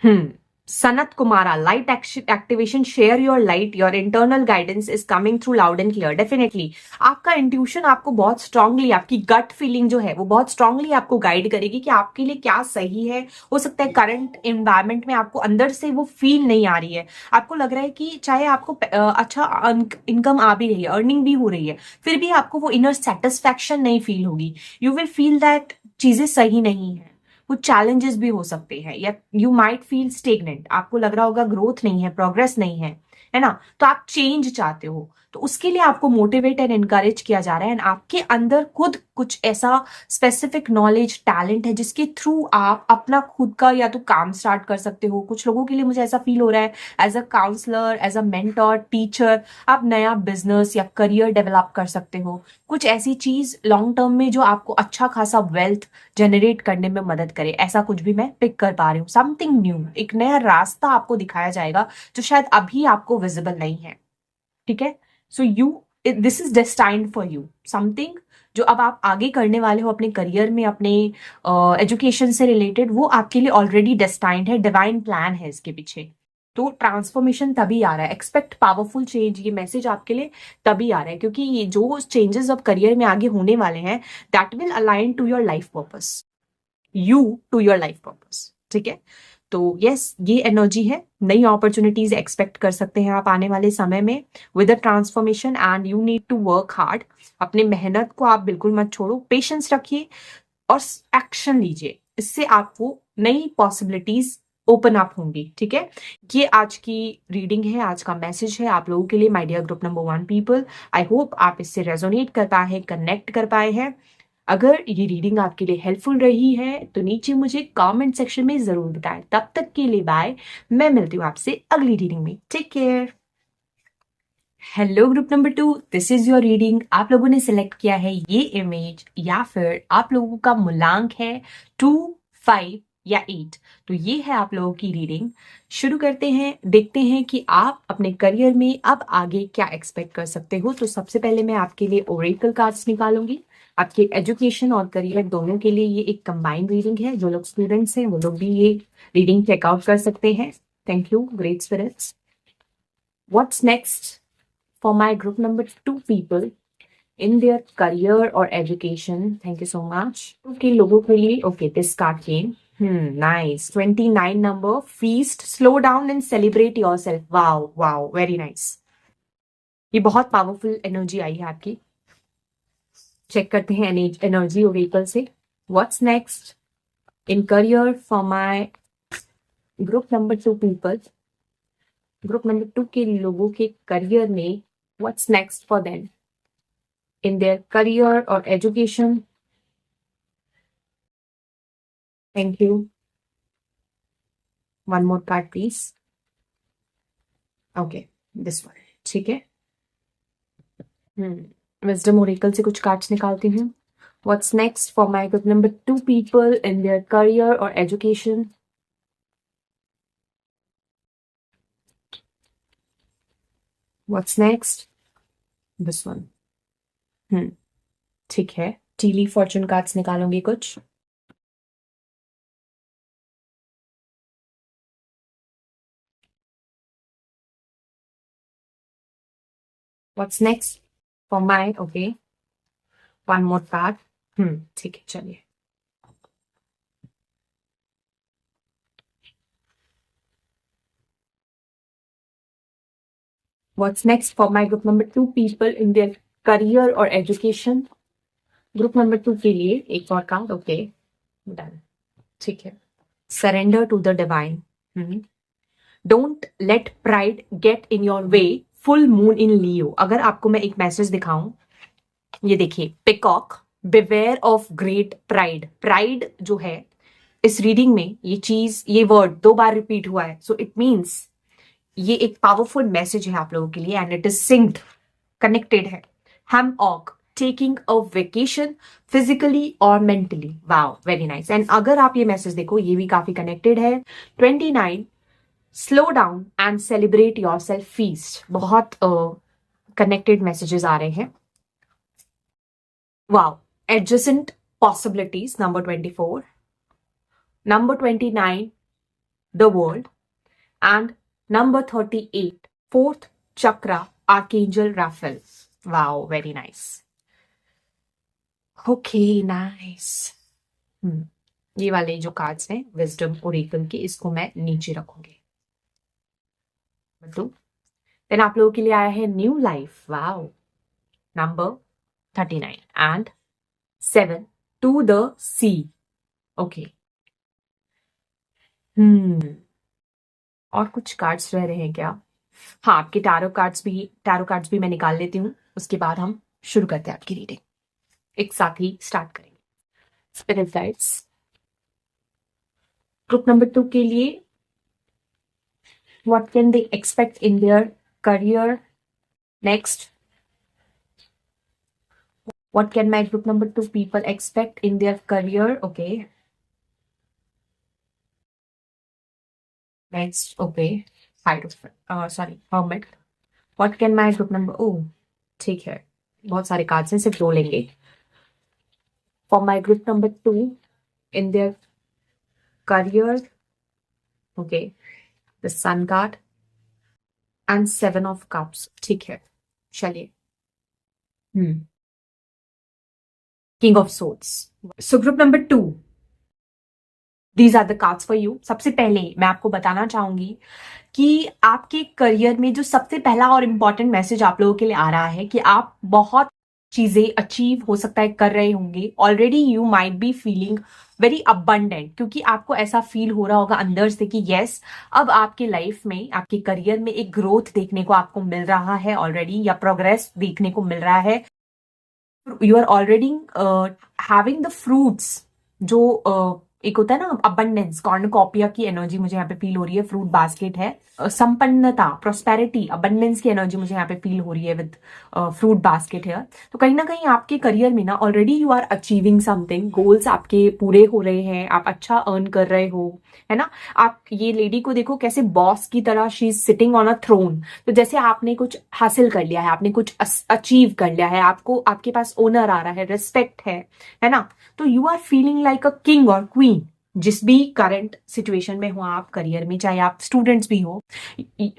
Hmm Sanat Kumara, light activation, share your light, your internal guidance is coming through loud and clear. Definitely आपका intuition आपको बहुत strongly, आपकी gut feeling जो है वो बहुत स्ट्रांगली आपको गाइड करेगी कि आपके लिए क्या सही है. हो सकता है करंट एनवायरमेंट में आपको अंदर से वो फील नहीं आ रही है, आपको लग रहा है कि चाहे आपको अच्छा इनकम आ भी रही है, अर्निंग भी हो रही है, फिर भी आपको वो इनर सेटिस्फैक्शन नहीं फील होगी. यू विल फील दैट चीजें सही नहीं है. कुछ चैलेंजेस भी हो सकते हैं, या यू माइट फील स्टेगनेंट, आपको लग रहा होगा ग्रोथ नहीं है, प्रोग्रेस नहीं है ना. तो आप चेंज चाहते हो, तो उसके लिए आपको मोटिवेट एंड एनकरेज किया जा रहा है. एंड आपके अंदर खुद कुछ ऐसा स्पेसिफिक नॉलेज, टैलेंट है जिसके थ्रू आप अपना खुद का या तो काम स्टार्ट कर सकते हो. कुछ लोगों के लिए मुझे ऐसा फील हो रहा है, as a counsellor, as a mentor, teacher, आप नया बिजनेस या करियर डेवलप कर सकते हो. कुछ ऐसी चीज लॉन्ग टर्म में जो आपको अच्छा खासा वेल्थ जनरेट करने में मदद करे, ऐसा कुछ भी मैं पिक कर पा रही हूँ. समथिंग न्यू, एक नया रास्ता आपको दिखाया जाएगा जो शायद अभी आपको विजिबल नहीं है. ठीक है. So you, this is destined for you. Something जो अब आप आगे करने वाले हो अपने करियर में, अपने एजुकेशन से रिलेटेड, वो आपके लिए ऑलरेडी डेस्टाइन्ड है. डिवाइन प्लान है इसके पीछे. तो ट्रांसफॉर्मेशन तभी आ रहा है, एक्सपेक्ट पावरफुल चेंज. ये मैसेज आपके लिए तभी आ रहा है क्योंकि ये जो चेंजेस अब करियर में आगे होने वाले हैं, that will align to your life purpose, you to your life purpose. ठीक है. तो यस, ये एनर्जी है. नई अपॉर्चुनिटीज एक्सपेक्ट कर सकते हैं आप आने वाले समय में with a transformation. And you need to work hard. अपने मेहनत को आप बिल्कुल मत छोड़ो, पेशेंस रखिए और एक्शन लीजिए. इससे आपको नई पॉसिबिलिटीज ओपन अप होंगी. ठीक है. ये आज की रीडिंग है, आज का मैसेज है आप लोगों के लिए, my dear group number 1 people. I hope आप इससे रेजोनेट कर पाए हैं, कनेक्ट कर पाए हैं. अगर ये रीडिंग आपके लिए हेल्पफुल रही है तो नीचे मुझे कमेंट सेक्शन में जरूर बताएं. तब तक के लिए बाय. मैं मिलती हूँ आपसे अगली रीडिंग में. Take care. Hello group number 2, this is your reading. आप लोगों ने सिलेक्ट किया है ये इमेज, या फिर आप लोगों का मूलांक है 2, 5 या 8. तो ये है आप लोगों की रीडिंग. शुरू करते हैं, देखते हैं कि आप अपने करियर में अब आगे क्या एक्सपेक्ट कर सकते हो. तो सबसे पहले मैं आपके लिए ओरेकल कार्ड्स निकालूंगी. आपके एजुकेशन और करियर दोनों के लिए ये एक कंबाइंड रीडिंग है. जो लोग स्टूडेंट्स हैं वो लोग भी ये रीडिंग चेकआउट कर सकते हैं. Thank you, great spirits. What's next for my group number 2 people in their career or education? Thank you so much. Okay, लोगों के लिए, okay, this card came. Nice. 29 number. Feast, slow down and celebrate yourself. Wow, wow, very nice. ये बहुत powerful energy आई है आपकी. Check करते हैं energy और व्हीकल से. What's next in career for my group number 2 people? Group number 2 के लोगों के करियर में what's next for them in their career or education? Thank you. One more card please. Okay, this one. ठीक है. Wisdom Oracle से कुछ cards निकालती हूँ. What's next for my group number 2 people in their career or education? What's next? This one. ठीक है. Tilly Fortune cards निकालूंगी कुछ. What's next for my, okay, one more card. ठीक है, चलिए. What's next for my group number 2 people in their career or education? Group number 2 के लिए एक और कार्ड. Okay, done. ठीक है. Surrender to the divine. Don't let pride get in your way. Full moon in Leo. अगर आपको मैं एक मैसेज दिखाऊं, ये देखिए, peacock, beware of great pride. Pride जो है इस रीडिंग में, ये चीज, ये वर्ड 2 बार रिपीट हुआ है. सो इट मीन्स ये एक पावरफुल मैसेज है आप लोगों के लिए. And it is synced, connected है. हैमऑक, टेकिंग अ वेकेशन फिजिकली और mentally. Wow, very nice. And अगर आप ये मैसेज देखो, ये भी काफी कनेक्टेड है. 29, slow down and celebrate your self feast. बहुत कनेक्टेड मैसेजेस आ रहे हैं. Wow. Adjacent possibilities, number 24. Number 29, the world. And number 38, fourth chakra, Archangel Raphael. Wow, very nice. Okay, nice. ये वाले जो कार्ड्स हैं विजडम ओरेकल के, इसको मैं नीचे रखूंगी। देन आप लोगों के लिए आया है new life. Wow, number 39 and 7 to the sea. Okay, और कुछ कार्ड्स रह रहे हैं क्या? हाँ, आपके टैरो कार्ड्स भी मैं निकाल लेती हूँ, उसके बाद हम शुरू करते हैं आपकी रीडिंग, एक साथ ही स्टार्ट करेंगे। स्पिरिट गाइड्स, ग्रुप नंबर 2 के लिए what can they expect in their career next? What can my group number 2 people expect in their career? Okay, next, okay, sorry, hermit. What can my group number, oh, ठीक है, बहुत सारे cards हैं, सिर्फ 2 लेंगे। For my group number 2 in their career, okay, the sun card and 7 of cups, ठीक है, चलिए। King of Swords. So group number 2, these are the cards for you. सबसे पहले मैं आपको बताना चाहूंगी कि आपके करियर में जो सबसे पहला और इम्पॉर्टेंट मैसेज आप लोगों के लिए आ रहा है कि आप बहुत चीजें अचीव हो सकता है कर रहे होंगे already. You might be feeling very abundant, क्योंकि आपको ऐसा फील हो रहा होगा अंदर से कि यस, अब आपके लाइफ में, आपके करियर में एक ग्रोथ देखने को आपको मिल रहा है ऑलरेडी, या प्रोग्रेस देखने को मिल रहा है। You are already having the fruits, जो एक होता है ना अबंडेंस, कॉर्नकॉपिया की एनर्जी मुझे यहाँ पे फील हो रही है। फ्रूट बास्केट है, संपन्नता, प्रोस्पेरिटी, अबंडेंस की एनर्जी मुझे यहाँ पे फील हो रही है विद फ्रूट बास्केट है। तो कहीं ना कहीं आपके करियर में ना already you are achieving something, goals आपके पूरे हो रहे हैं, आप अच्छा अर्न कर रहे हो, है ना। आप ये लेडी को देखो कैसे बॉस की तरह, she is sitting on a throne. तो जैसे आपने कुछ हासिल कर लिया है, आपने कुछ अचीव कर लिया है, आपको आपके पास ओनर आ रहा है, रिस्पेक्ट है ना। तो you are feeling like a king और क्वीन, जिस भी करंट सिचुएशन में हो आप करियर में, चाहे आप स्टूडेंट्स भी हो,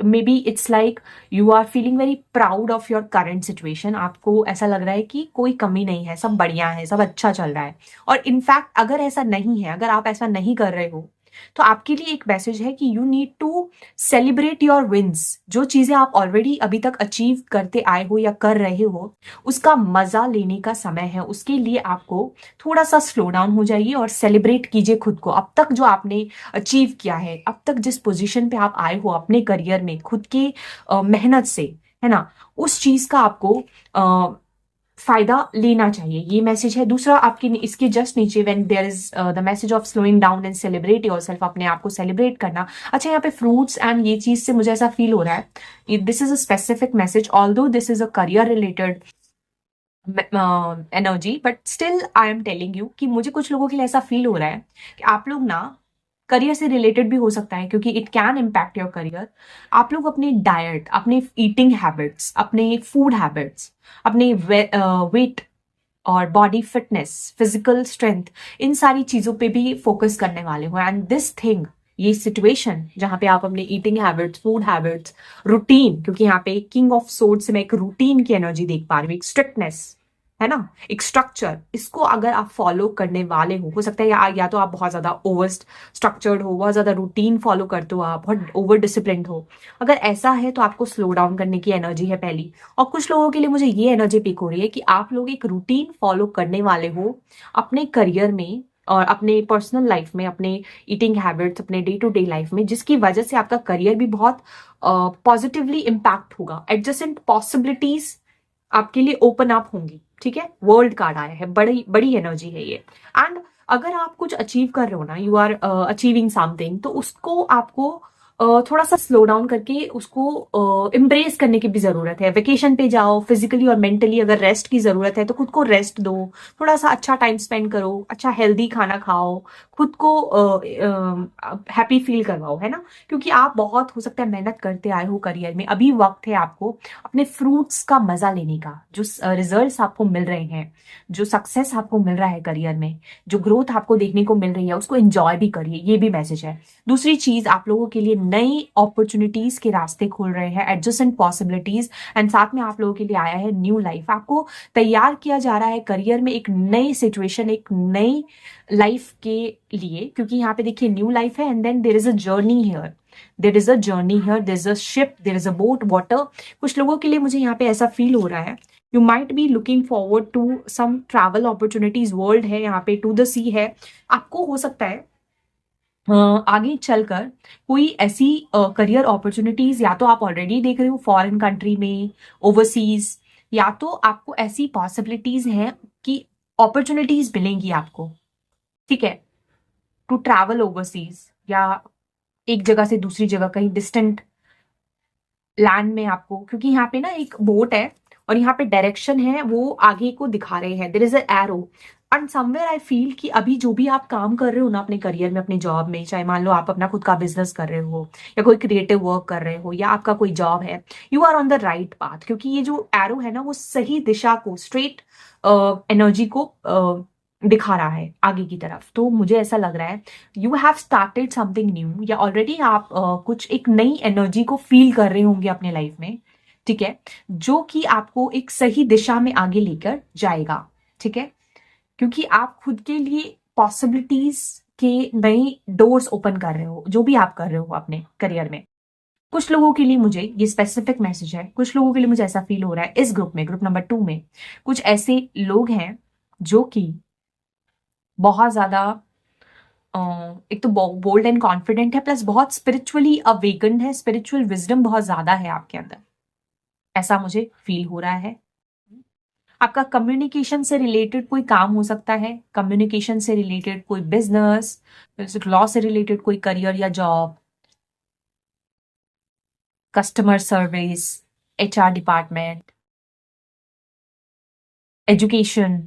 maybe it's like you are feeling very proud of your current situation. आपको ऐसा लग रहा है कि कोई कमी नहीं है, सब बढ़िया है, सब अच्छा चल रहा है। और इनफैक्ट अगर ऐसा नहीं है, अगर आप ऐसा नहीं कर रहे हो, तो आपके लिए एक मैसेज है कि you need to celebrate your wins. जो चीजें आप ऑलरेडी अभी तक अचीव करते आए हो या कर रहे हो, उसका मजा लेने का समय है। उसके लिए आपको थोड़ा सा स्लो डाउन हो जाइए और सेलिब्रेट कीजिए खुद को। अब तक जो आपने अचीव किया है, अब तक जिस पोजीशन पे आप आए हो अपने करियर में खुद के मेहनत से, है ना, उस चीज का आपको फायदा लेना चाहिए, ये मैसेज है। दूसरा, आपके इसके जस्ट नीचे when there is the message of slowing down and celebrate yourself, अपने आप को सेलिब्रेट करना। अच्छा, यहाँ पे फ्रूट्स एंड ये चीज से मुझे ऐसा फील हो रहा है, this is a specific message, although this is a career related energy, but still I am telling you कि मुझे कुछ लोगों के लिए ऐसा फील हो रहा है कि आप लोग ना, करियर से रिलेटेड भी हो सकता है क्योंकि it can impact your career. आप लोग अपने डाइट, अपने ईटिंग हैबिट्स, अपने फूड हैबिट्स, अपने वेट और बॉडी फिटनेस, फिजिकल स्ट्रेंथ, इन सारी चीजों पे भी फोकस करने वाले हो। एंड दिस थिंग, ये सिचुएशन जहां पे आप अपने eating habits, food habits, routine, क्योंकि यहाँ पे किंग ऑफ सोर्ड से मैं एक रूटीन की एनर्जी देख पा रही हूँ, एक स्ट्रिक्टनेस, है ना, एक स्ट्रक्चर, इसको अगर आप फॉलो करने वाले हो सकता है या तो आप बहुत ज्यादा ओवर स्ट्रक्चर्ड हो, बहुत ज्यादा रूटीन फॉलो करते हो, आप बहुत ओवर डिसिप्लिन हो। अगर ऐसा है तो आपको स्लो डाउन करने की एनर्जी है पहली। और कुछ लोगों के लिए मुझे ये एनर्जी पिक हो रही है कि आप लोग एक रूटीन फॉलो करने वाले हो अपने करियर में और अपने पर्सनल लाइफ में, अपने ईटिंग हैबिट्स, अपने डे टू डे लाइफ में, जिसकी वजह से आपका करियर भी बहुत पॉजिटिवली इम्पैक्ट होगा। एडजेसेंट पॉसिबिलिटीज आपके लिए ओपन अप होंगी, ठीक है। वर्ल्ड कार्ड आया है, बड़ी बड़ी एनर्जी है ये। एंड अगर आप कुछ अचीव कर रहे हो ना, यू आर अचीविंग समथिंग, तो उसको आपको थोड़ा सा स्लो डाउन करके उसको एम्ब्रेस करने की भी जरूरत है। वेकेशन पे जाओ, फिजिकली और मेंटली अगर रेस्ट की जरूरत है तो खुद को रेस्ट दो, थोड़ा सा अच्छा टाइम स्पेंड करो, अच्छा हेल्दी खाना खाओ, खुद को हैप्पी फील करवाओ, है ना। क्योंकि आप बहुत हो सकता है मेहनत करते आए हो करियर में, अभी वक्त है आपको अपने फ्रूट्स का मजा लेने का। जो रिजल्ट्स आपको मिल रहे हैं, जो सक्सेस आपको मिल रहा है करियर में, जो ग्रोथ आपको देखने को मिल रही है, उसको एंजॉय भी करिए, ये भी मैसेज है। दूसरी चीज आप लोगों के लिए नई अपॉर्चुनिटीज के रास्ते खोल रहे हैं, एडजेसेंट पॉसिबिलिटीज, एंड साथ में आप लोगों के लिए आया है न्यू लाइफ। आपको तैयार किया जा रहा है करियर में एक नई सिचुएशन, एक नई लाइफ के लिए, क्योंकि यहाँ पे देखिए न्यू लाइफ है, and then there is a journey here, there is a journey here, there is a ship, there is a boat, water. कुछ लोगों के लिए मुझे यहाँ पे ऐसा फील हो रहा है, you might be looking forward to some travel opportunities, world है यहाँ पे, टू द सी है। आपको हो सकता है आगे चलकर कोई ऐसी करियर अपॉर्चुनिटीज, या तो आप ऑलरेडी देख रहे हो फॉरेन कंट्री में, ओवरसीज, या तो आपको ऐसी पॉसिबिलिटीज हैं कि अपॉर्चुनिटीज मिलेंगी आपको, ठीक है, टू ट्रैवल ओवरसीज, या एक जगह से दूसरी जगह, कहीं डिस्टेंट लैंड में आपको, क्योंकि यहाँ पे ना एक बोट है और यहाँ पे डायरेक्शन है, वो आगे को दिखा रहे हैं, there is a arrow. And somewhere I feel कि अभी जो भी आप काम कर रहे हो ना अपने करियर में, अपने जॉब में, चाहे मान लो आप अपना खुद का बिजनेस कर रहे हो या कोई क्रिएटिव वर्क कर रहे हो या आपका कोई जॉब है, you are on the right path, क्योंकि ये जो एरो है ना वो सही दिशा को, स्ट्रेट एनर्जी को दिखा रहा है आगे की तरफ। तो मुझे ऐसा लग रहा है you have started something new, या ऑलरेडी आप कुछ एक नई एनर्जी को फील कर रहे होंगे अपने लाइफ में, ठीक है, जो कि आपको एक सही दिशा में आगे लेकर जाएगा, ठीक है, क्योंकि आप खुद के लिए पॉसिबिलिटीज के नए डोर्स ओपन कर रहे हो, जो भी आप कर रहे हो अपने करियर में। कुछ लोगों के लिए मुझे ये स्पेसिफिक मैसेज है, कुछ लोगों के लिए मुझे ऐसा फील हो रहा है इस ग्रुप में, ग्रुप नंबर 2 में कुछ ऐसे लोग हैं जो कि बहुत ज्यादा एक तो बोल्ड एंड कॉन्फिडेंट है, प्लस बहुत स्पिरिचुअली अवेकन्ड है, स्पिरिचुअल विजडम बहुत ज्यादा है आपके अंदर, ऐसा मुझे फील हो रहा है। आपका कम्युनिकेशन से रिलेटेड कोई काम हो सकता है, कम्युनिकेशन से रिलेटेड कोई बिजनेस, लॉ से रिलेटेड कोई करियर या job, customer service, HR department, education,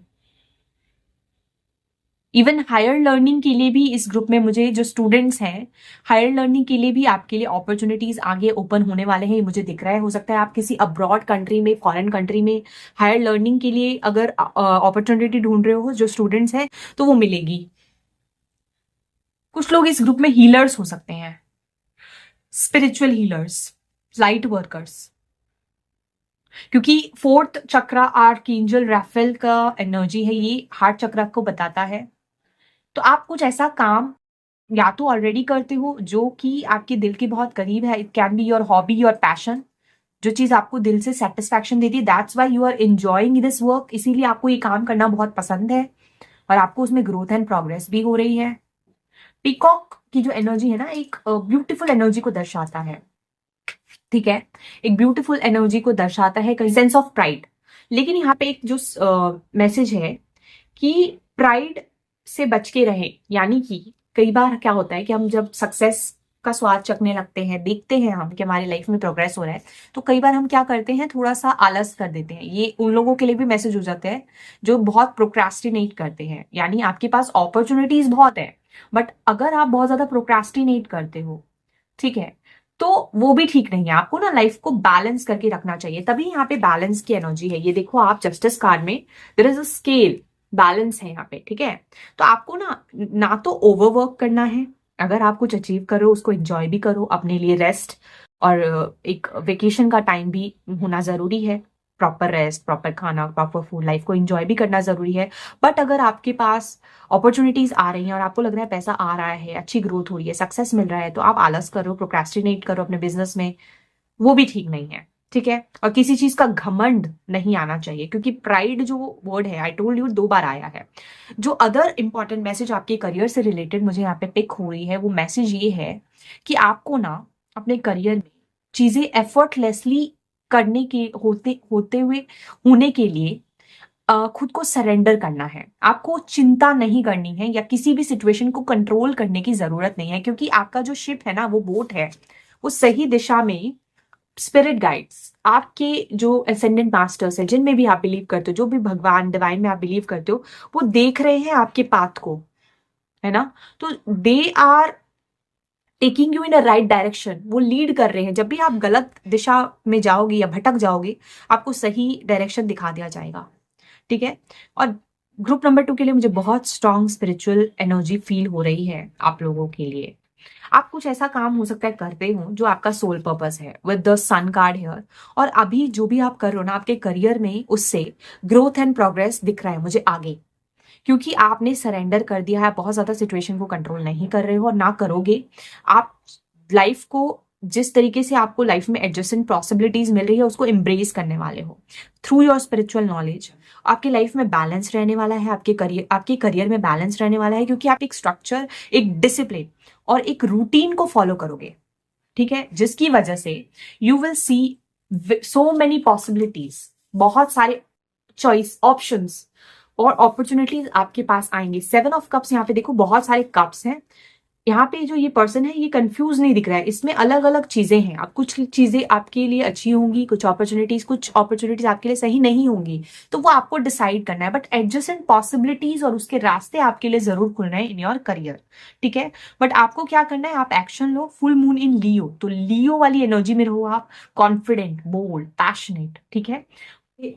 even higher learning के लिए भी इस ग्रुप में मुझे जो स्टूडेंट्स हैं, हायर लर्निंग के लिए भी आपके लिए अपॉर्चुनिटीज आगे ओपन होने वाले हैं, मुझे दिख रहा है। हो सकता है आप किसी अब्रॉड कंट्री में, फॉरेन कंट्री में हायर लर्निंग के लिए अगर अपॉर्चुनिटी ढूंढ रहे हो जो स्टूडेंट्स हैं, तो वो मिलेगी। कुछ लोग इस ग्रुप में हीलर्स हो सकते हैं, स्पिरिचुअल हीलर्स, लाइट वर्कर्स, क्योंकि फोर्थ चक्रा आर्कएंजल राफेल का एनर्जी है, ये हार्ट चक्रा को बताता है। तो आप कुछ ऐसा काम या तो ऑलरेडी करते हो जो कि आपके दिल के बहुत करीब है, it can be your hobby, your passion, जो चीज आपको दिल से सेटिस्फैक्शन देती है, that's why you are enjoying this work, इसीलिए आपको ये काम करना बहुत पसंद है और आपको उसमें ग्रोथ एंड प्रोग्रेस भी हो रही है। पीकॉक की जो एनर्जी है ना, एक ब्यूटीफुल एनर्जी को दर्शाता है, ठीक है, एक ब्यूटीफुल एनर्जी को दर्शाता है, कहीं सेंस ऑफ प्राइड। लेकिन यहाँ पे एक जो मैसेज है कि प्राइड से बच के रहे, यानी कि कई बार क्या होता है कि हम जब सक्सेस का स्वाद चखने लगते हैं, देखते हैं हम कि हमारी लाइफ में प्रोग्रेस हो रहा है, तो कई बार हम क्या करते हैं, थोड़ा सा आलस कर देते हैं। ये उन लोगों के लिए भी मैसेज हो जाते हैं जो बहुत प्रोक्रास्टिनेट करते हैं, यानी आपके पास अपॉर्चुनिटीज बहुत है, बट अगर आप बहुत ज्यादा प्रोक्रास्टिनेट करते हो, ठीक है, तो वो भी ठीक नहीं है। आपको ना लाइफ को बैलेंस करके रखना चाहिए, तभी यहाँ पे बैलेंस की एनर्जी है। ये देखो आप जस्टिस कार्ड में there is a scale, balance है यहाँ पे, ठीक है। तो आपको ना तो ओवरवर्क करना है, अगर आप कुछ अचीव करो उसको एंजॉय भी करो, अपने लिए रेस्ट और एक वेकेशन का टाइम भी होना जरूरी है, प्रॉपर रेस्ट, प्रॉपर खाना, प्रॉपर फूड, लाइफ को एंजॉय भी करना जरूरी है। बट अगर आपके पास अपॉर्चुनिटीज आ रही हैं और आपको लग रहा है पैसा आ रहा है, अच्छी ग्रोथ हो रही है, सक्सेस मिल रहा है, तो आप आलस करो, प्रोक्रेस्टिनेट करो अपने बिजनेस में, वो भी ठीक नहीं है, ठीक है। और किसी चीज का घमंड नहीं आना चाहिए, क्योंकि प्राइड जो वर्ड है, आई टोल्ड यू, 2 बार आया है। जो अदर इंपॉर्टेंट मैसेज आपके करियर से रिलेटेड मुझे यहाँ पे पिक हो रही है, वो मैसेज ये है कि आपको ना अपने करियर में चीजें एफर्टलेसली करने के होते हुए होने के लिए खुद को सरेंडर करना है। आपको चिंता नहीं करनी है या किसी भी सिचुएशन को कंट्रोल करने की जरूरत नहीं है, क्योंकि आपका जो शिप है ना, वो बोट है, वो सही दिशा में स्पिरिट गाइड्स, आपके जो असेंडेंट मास्टर्स है, जिनमें भी आप बिलीव करते हो, जो भी भगवान डिवाइन में आप बिलीव करते हो, वो देख रहे हैं आपके पाथ को, है ना। तो they are taking you in a right direction, वो लीड कर रहे हैं। जब भी आप गलत दिशा में जाओगे या भटक जाओगे, आपको सही डायरेक्शन दिखा दिया जाएगा, ठीक है। और ग्रुप नंबर 2 के लिए मुझे बहुत स्ट्रॉन्ग स्पिरिचुअल एनर्जी फील हो रही है आप लोगों के लिए, आप कुछ ऐसा काम हो सकता है करते हो जो आपका सोल पर्पस है with the sun card here. और अभी जो भी आप कर रहे हो ना आपके करियर में, उससे ग्रोथ एंड प्रोग्रेस दिख रहा है मुझे आगे, क्योंकि आपने सरेंडर कर दिया है, बहुत ज्यादा सिचुएशन को कंट्रोल नहीं कर रहे हो और ना करोगे। आप लाइफ को जिस तरीके से आपको लाइफ में एडजस्टेंट पॉसिबिलिटीज मिल रही है उसको एम्ब्रेस करने वाले हो थ्रू योर स्पिरिचुअल नॉलेज। आपकी लाइफ में बैलेंस रहने वाला है, आपके करियर में बैलेंस रहने वाला है, क्योंकि आप एक स्ट्रक्चर, एक डिसिप्लिन और एक रूटीन को फॉलो करोगे, ठीक है, जिसकी वजह से you will C so many possibilities, बहुत सारे चॉइस ऑप्शंस और अपॉर्चुनिटीज आपके पास आएंगे। 7 ऑफ कप्स यहाँ पे देखो, बहुत सारे कप्स हैं यहाँ पे। जो ये पर्सन है ये कंफ्यूज नहीं दिख रहा है, इसमें अलग अलग चीजें हैं। अब कुछ चीजें आपके लिए अच्छी होंगी, कुछ अपॉर्चुनिटीज आपके लिए सही नहीं होंगी, तो वो आपको डिसाइड करना है। बट एडजस्टेंट पॉसिबिलिटीज और उसके रास्ते आपके लिए जरूर खुल रहे हैं इन योर करियर, ठीक है। बट आपको क्या करना है, आप एक्शन लो। फुल मून इन लियो, तो लियो वाली एनर्जी में रहो आप, कॉन्फिडेंट, बोल्ड, पैशनेट, ठीक है।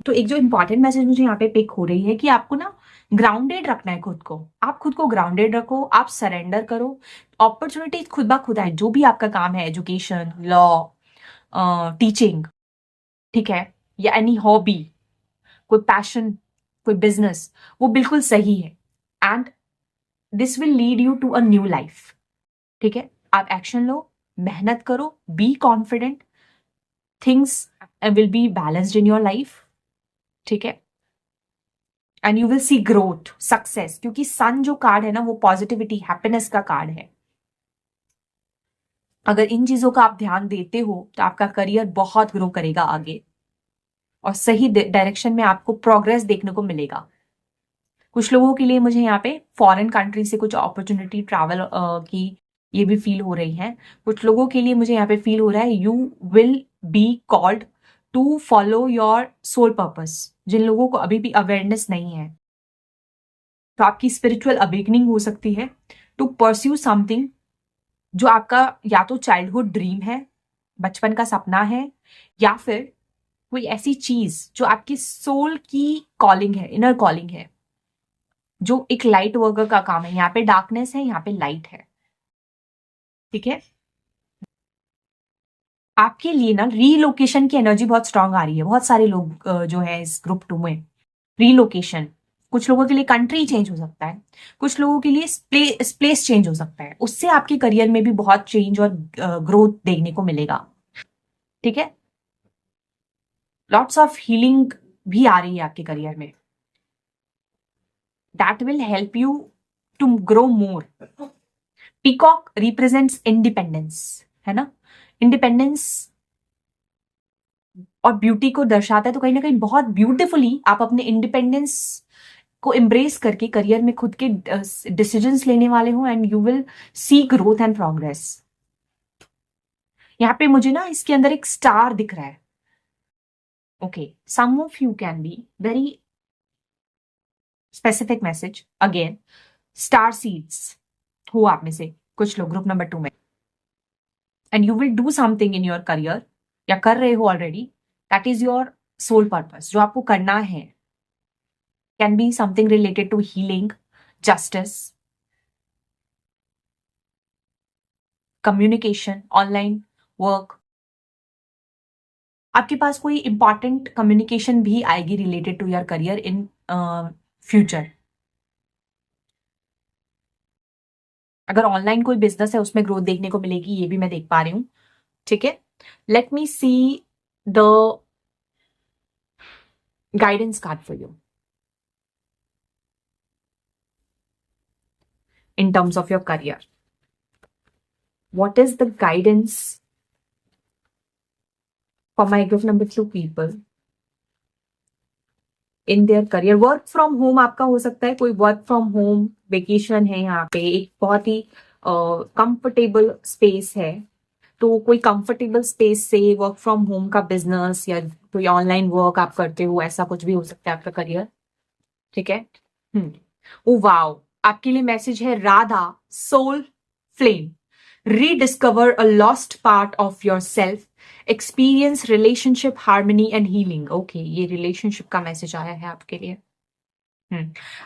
तो एक जो इंपॉर्टेंट मैसेज मुझे यहाँ पे पिक हो रही है कि आपको ना ग्राउंडेड रखना है खुद को। आप खुद को ग्राउंडेड रखो, आप सरेंडर करो, अपॉर्चुनिटी खुद ब खुद आए। जो भी आपका काम है, एजुकेशन, लॉ, टीचिंग, ठीक है, या एनी हॉबी, कोई पैशन, कोई बिजनेस, वो बिल्कुल सही है। And this will lead you to a new life, ठीक है। आप एक्शन लो, मेहनत करो, be confident, things will be balanced in your life, ठीक है। And you will see growth, success, क्योंकि सन जो कार्ड है ना वो पॉजिटिविटी, हैप्पीनेस का कार्ड है। अगर इन चीजों का आप ध्यान देते हो तो आपका करियर बहुत ग्रो करेगा आगे और सही डायरेक्शन में आपको प्रोग्रेस देखने को मिलेगा। कुछ लोगों के लिए मुझे यहाँ पे फॉरेन कंट्री से कुछ अपॉर्चुनिटी ट्रैवल की ये भी फील हो रही है। कुछ लोगों के लिए मुझे यहाँ पे फील हो रहा है you will be called to follow your soul purpose. जिन लोगों को अभी भी अवेयरनेस नहीं है, तो आपकी स्पिरिचुअल अवेकनिंग हो सकती है टू परस्यू समथिंग जो आपका या तो चाइल्डहुड ड्रीम है, बचपन का सपना है, या फिर कोई ऐसी चीज जो आपकी सोल की कॉलिंग है, इनर कॉलिंग है, जो एक लाइट वर्कर का काम है। यहाँ पे डार्कनेस है, यहाँ पे लाइट है, ठीक है। आपके लिए ना रीलोकेशन की एनर्जी बहुत स्ट्रांग आ रही है। बहुत सारे लोग जो है इस ग्रुप 2 में, रीलोकेशन, कुछ लोगों के लिए कंट्री चेंज हो सकता है, कुछ लोगों के लिए प्लेस चेंज हो सकता है। उससे आपके करियर में भी बहुत चेंज और ग्रोथ देखने को मिलेगा, ठीक है। लॉट्स ऑफ हीलिंग भी आ रही है आपके करियर में, that will help you to grow more. Peacock represents independence, है ना, इंडिपेंडेंस और ब्यूटी को दर्शाता है। तो कहीं ना कहीं बहुत ब्यूटीफुली आप अपने इंडिपेंडेंस को एम्ब्रेस करके करियर में खुद के डिसीजंस लेने वाले हो, and you will see growth and progress. यहाँ पे मुझे ना इसके अंदर एक स्टार दिख रहा है। Okay, some of you can be very specific message again, star seeds हो आप में से कुछ लोग ग्रुप नंबर 2 में, and you will do something in your career, या कर रहे हो already, that is your soul purpose. जो आपको करना है can be something related to healing, justice, communication, online work. आपके पास कोई इंपॉर्टेंट कम्युनिकेशन भी आएगी related to your career in future. अगर ऑनलाइन कोई बिजनेस है उसमें ग्रोथ देखने को मिलेगी, ये भी मैं देख पा रही हूं, ठीक है। Let me see the guidance card for you in terms of your career. What is the guidance for my group number 2 people in their career? Work from home आपका हो सकता है, कोई वर्क फ्रॉम होम वेकेशन है, यहाँ पे एक बहुत ही कंफर्टेबल स्पेस है। तो कोई कंफर्टेबल स्पेस से वर्क फ्रॉम होम का बिजनेस या कोई ऑनलाइन वर्क आप करते हो, ऐसा कुछ भी हो सकता है आपका करियर, ठीक है। ओ वाओ, आपके लिए मैसेज है Radha soul flame, rediscover a lost part of yourself, experience relationship harmony and healing. Okay, ये relationship का मैसेज आया है आपके लिए।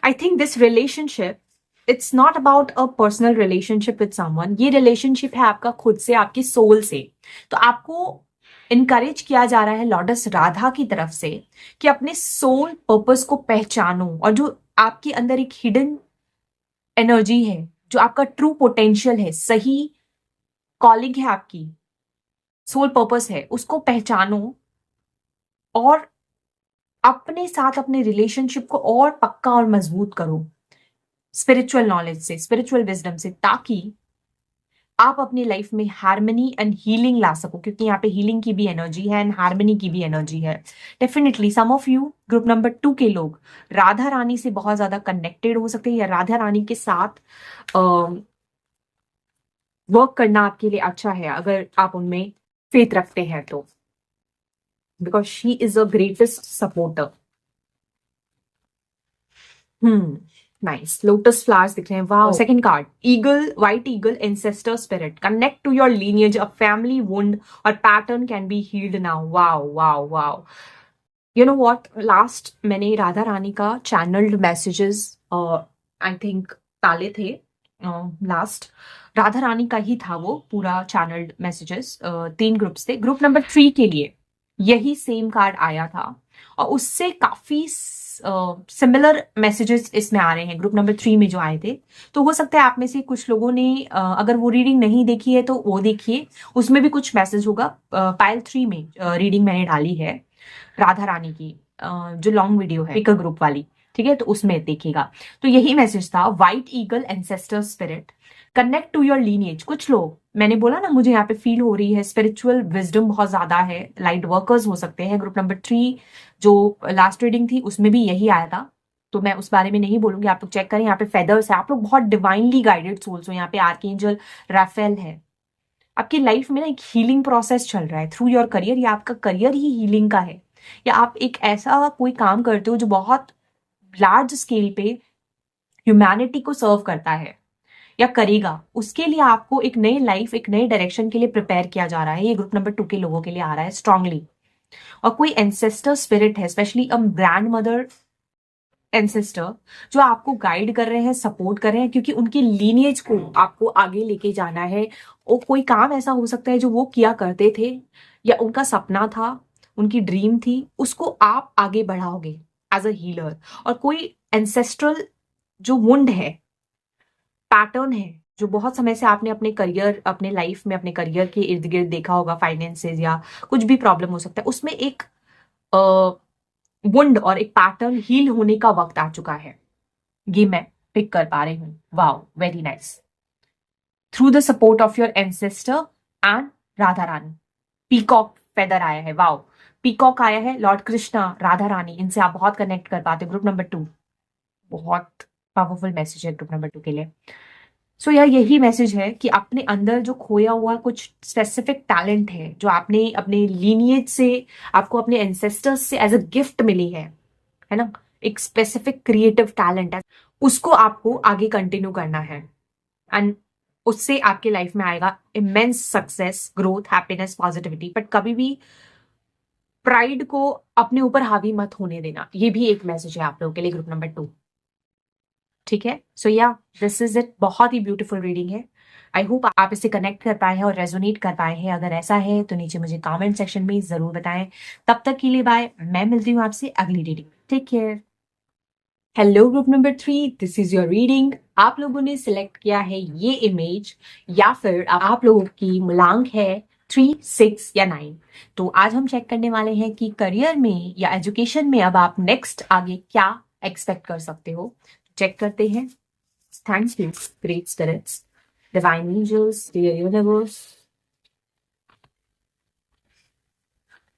I think this relationship it's not about a personal relationship with someone, ये रिलेशनशिप है आपका खुद से, आपकी सोल से। तो आपको इनकरेज किया जा रहा है लॉर्डेस राधा की तरफ से कि अपने सोल पर्पस को पहचानो, और जो आपके अंदर एक हिडन एनर्जी है, जो आपका ट्रू पोटेंशियल है, सही कॉलिंग है, आपकी सोल पर्पस है, उसको पहचानो और अपने साथ अपने रिलेशनशिप को और पक्का और मजबूत करो स्पिरिचुअल नॉलेज से, स्पिरिचुअल विजडम से, ताकि आप अपनी लाइफ में हार्मनी एंड हीलिंग ला सको, क्योंकि यहाँ पे हीलिंग की भी एनर्जी है एंड हार्मनी की भी एनर्जी है। Definitely some of you, group number 2 के लोग, राधा रानी से बहुत ज्यादा कनेक्टेड हो सकते हैं, या राधा रानी के साथ वर्क करना आपके लिए अच्छा है अगर आप उनमें फेथ रखते हैं तो, because she is a greatest supporter. Nice, lotus flowers दिख रहे हैं, वाह। Second card, eagle, white eagle, ancestor spirit, connect to your lineage, a family wound or pattern can be healed now. Wow wow wow. You know what, last मैंने राधा रानी का channelled messages I think डाले थे, last Radha Rani का ही था वो पूरा channelled messages, 3 groups थे। Group number 3 के लिए यही सेम कार्ड आया था, और उससे काफी सिमिलर मैसेजेस इसमें आ रहे हैं ग्रुप नंबर 3 में जो आए थे। तो हो सकता है आप में से कुछ लोगों ने अगर वो रीडिंग नहीं देखी है तो वो देखिए, उसमें भी कुछ मैसेज होगा। पाइल 3 में रीडिंग मैंने डाली है राधा रानी की, जो लॉन्ग वीडियो है पिकर ग्रुप वाली, ठीक है, तो उसमें देखिएगा। तो यही मैसेज था, white eagle, ancestor spirit, connect to your lineage. कुछ लोग, मैंने बोला ना, मुझे यहाँ पे फील हो रही है स्पिरिचुअल विजडम बहुत ज्यादा है, लाइट वर्कर्स हो सकते हैं। ग्रुप नंबर 3 जो लास्ट रीडिंग थी उसमें भी यही आया था, तो मैं उस बारे में नहीं बोलूंगी, आप लोग चेक करें। यहाँ पे फेदर्स है, आप लोग बहुत डिवाइनली गाइडेड सोल्स हो। यहाँ पे आर्कएंजल राफेल है। आपकी लाइफ में ना एक हीलिंग प्रोसेस चल रहा है थ्रू योर करियर, या आपका करियर ही हीलिंग का है, या आप एक ऐसा कोई काम करते हो जो बहुत लार्ज स्केल पे ह्यूमैनिटी को सर्व करता है या करेगा। उसके लिए आपको एक नई लाइफ, एक नए डायरेक्शन के लिए प्रिपेयर किया जा रहा है। ये ग्रुप नंबर 2 के लोगों के लिए आ रहा है स्ट्रांगली। और कोई एंसेस्टर स्पिरिट है, specially a grand mother ancestor, जो आपको गाइड कर रहे हैं, सपोर्ट कर रहे हैं, क्योंकि उनके लीनिएज को आपको आगे लेके जाना है। और कोई काम ऐसा हो सकता है जो वो किया करते थे, या उनका सपना था, उनकी ड्रीम थी, उसको आप आगे बढ़ाओगे एज अ हीलर। और कोई एंसेस्ट्रल जो वुंड है, पैटर्न है, जो बहुत समय से आपने अपने करियर, अपने लाइफ में, अपने करियर के इर्द गिर्द देखा होगा, फाइनेंसेस या कुछ भी प्रॉब्लम हो सकता है, उसमें एक वुंड और एक पैटर्न हील होने का वक्त आ चुका है। ये मैं पिक कर पा रही हूं। Wow, very nice. Through the support of your ancestor and Radha Rani, peacock feather आया है। वाओ, पीकॉक आया है, लॉर्ड कृष्णा, राधा रानी, इनसे आप बहुत कनेक्ट कर पाते हो। ग्रुप नंबर 2 बहुत पावरफुल मैसेज है ग्रुप नंबर 2 के लिए। सो यार, यही मैसेज है कि अपने अंदर जो खोया हुआ कुछ स्पेसिफिक टैलेंट है, जो आपने अपने लीनिएज से, आपको अपने एंसेस्टर्स से एज अ गिफ्ट मिली है ना, एक स्पेसिफिक क्रिएटिव टैलेंट है, उसको आपको आगे कंटिन्यू करना है। एंड उससे आपके लाइफ में आएगा immense success, growth, happiness, positivity. But कभी भी प्राइड को अपने ऊपर हावी मत होने देना। ये भी एक मैसेज है आप लोगों के लिए ग्रुप नंबर 2, ठीक है। सो या, दिस इज इट। बहुत ही ब्यूटीफुल रीडिंग है। आई होप आप इससे कनेक्ट कर पाए हैं और रेजोनेट कर पाए हैं। अगर ऐसा है तो नीचे मुझे कमेंट सेक्शन में जरूर बताएं। तब तक के लिए बाय, मैं मिलती हूँ आपसे अगली reading. Take care. Hello group number 3, this is your reading. आप लोगों ने सिलेक्ट किया है ये इमेज, या फिर आप लोगों की मूलांक है 3, 6 या 9। तो आज हम चेक करने वाले हैं कि करियर में या एजुकेशन में अब आप नेक्स्ट आगे क्या एक्सपेक्ट कर सकते हो। चेक करते हैं। Thank you great spirits, divine angels, dear universe,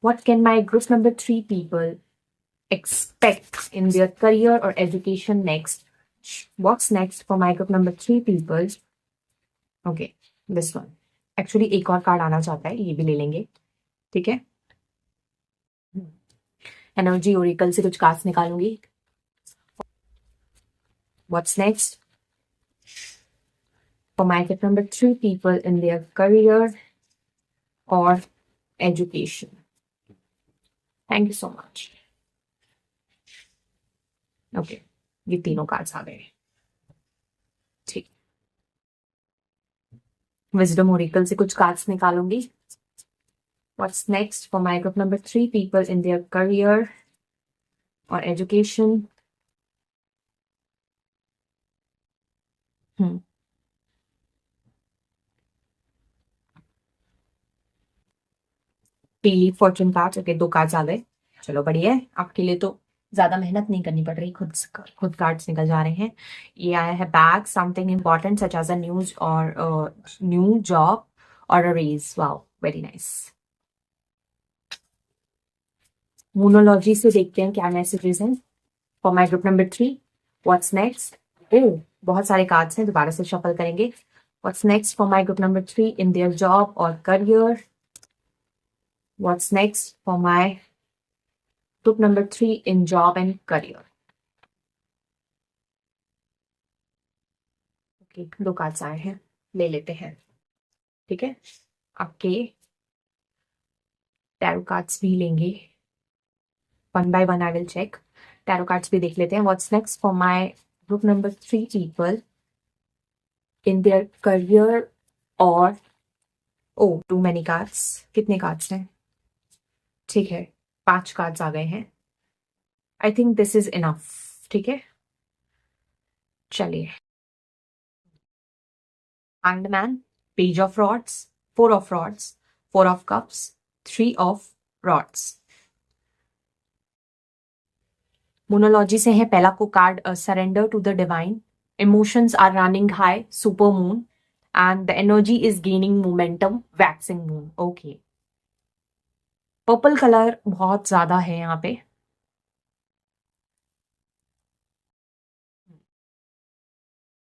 what can my group number 3 people expect in their career or education next? What's next for my group number 3 people? Okay, this one. Actually एक और card आना चाहता है, ये भी ले लेंगे, ठीक है। एनर्जी ओरेकल से कुछ cards निकालूंगी। What's next for my group number 3 people in their career or education? Thank you so much. Okay, ये तीनों कार्ड्स आ गए। विजडम ओरेकल से कुछ कार्ड्स निकालूंगी। What's next for my group number 3, people in their career और education. पीली fortune card. Okay, 2 cards आ गए। चलो बढ़िया है, आपके लिए तो ज्यादा मेहनत नहीं करनी पड़ रही, खुद कार्ड्स निकल जा रहे हैं। ये आया है bag, something important such as a news और न्यू जॉब और a raise. Wow, very nice. मोनोलॉजी से देखते हैं क्या मैसेजेस हैं for my group number 3। What's next. Oh, बहुत सारे कार्ड्स हैं, दोबारा से शफल करेंगे। What's next for my group number 3 in their job और career. What's next for my group number 3 in job and career. Okay, 2 cards आए हैं, ले लेते हैं। ठीक है, आपके टैरो कार्ड्स भी लेंगे, one by one I will check. Tarot cards भी देख लेते हैं। What's next for my group number 3 people in their career और ओ टू मैनी कार्ड्स। कितने कार्ड्स हैं? ठीक है, 5 कार्ड्स आ गए हैं। I think this is enough. ठीक है, चलिए। Hanged Man, Page of Rods, Four of Rods, Four of Cups, Three of Rods. मोनोलॉजी से है पहला को card, surrender to the divine, emotions are running high, super moon and the energy is gaining momentum, waxing moon. Okay, purple colour बहुत ज्यादा है यहाँ पे।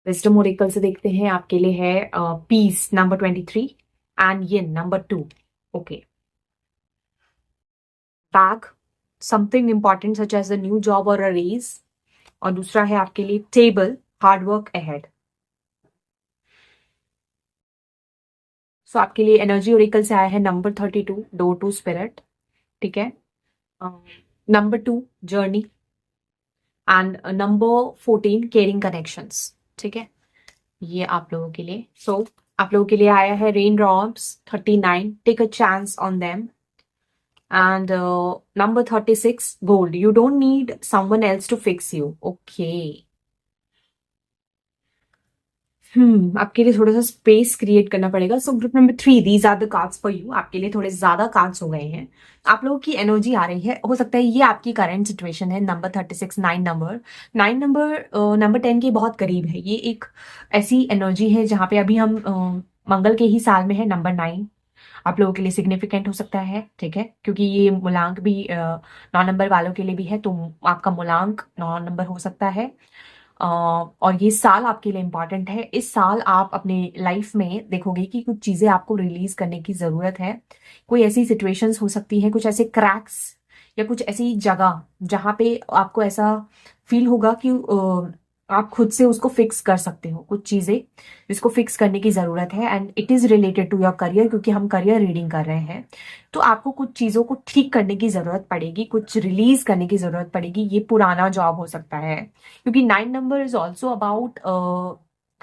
Wisdom oracle से देखते हैं, आपके लिए है peace number 23 and yin number 2। Okay, bag, something important such as a new job और अ रेज, और दूसरा है आपके लिए table, hard work ahead. So आपके लिए एनर्जी ओरेकल से आया है नंबर 32, डोर टू स्पिरिट। ठीक है, number 2 journey and number 14 caring connections. ठीक है, ये आप लोगों के लिए। सो आप लोगों के लिए आया है rain drops 39, take a chance on them, and number 36 gold, you don't need someone else to fix you. Okay, आपके लिए थोड़ा सा स्पेस क्रिएट करना पड़ेगा। So group number 3, these are the cards for you. आपके लिए थोड़े ज्यादा कार्ड्स हो गए हैं, आप लोगों की एनर्जी आ रही है। हो सकता है ये आपकी करंट सिचुएशन है। नंबर 36, 9 नंबर, नंबर 10 के बहुत करीब है। ये एक ऐसी एनर्जी है जहां पे अभी हम मंगल के ही साल में है। नंबर 9 आप लोगों के लिए सिग्निफिकेंट हो सकता है। ठीक है, क्योंकि ये मूलांक भी 9 नंबर वालों के लिए भी है, तो आपका मूलांक 9 नंबर हो सकता है। और ये साल आपके लिए इंपॉर्टेंट है। इस साल आप अपने लाइफ में देखोगे कि कुछ चीजें आपको रिलीज करने की जरूरत है। कोई ऐसी सिचुएशंस हो सकती है, कुछ ऐसे क्रैक्स या कुछ ऐसी जगह जहां पे आपको ऐसा फील होगा कि आप खुद से उसको फिक्स कर सकते हो, कुछ चीजें जिसको फिक्स करने की जरूरत है। And it is related to your career, क्योंकि हम करियर रीडिंग कर रहे हैं। तो आपको कुछ चीजों को ठीक करने की जरूरत पड़ेगी, कुछ रिलीज करने की जरूरत पड़ेगी। ये पुराना जॉब हो सकता है, क्योंकि 9 number is also about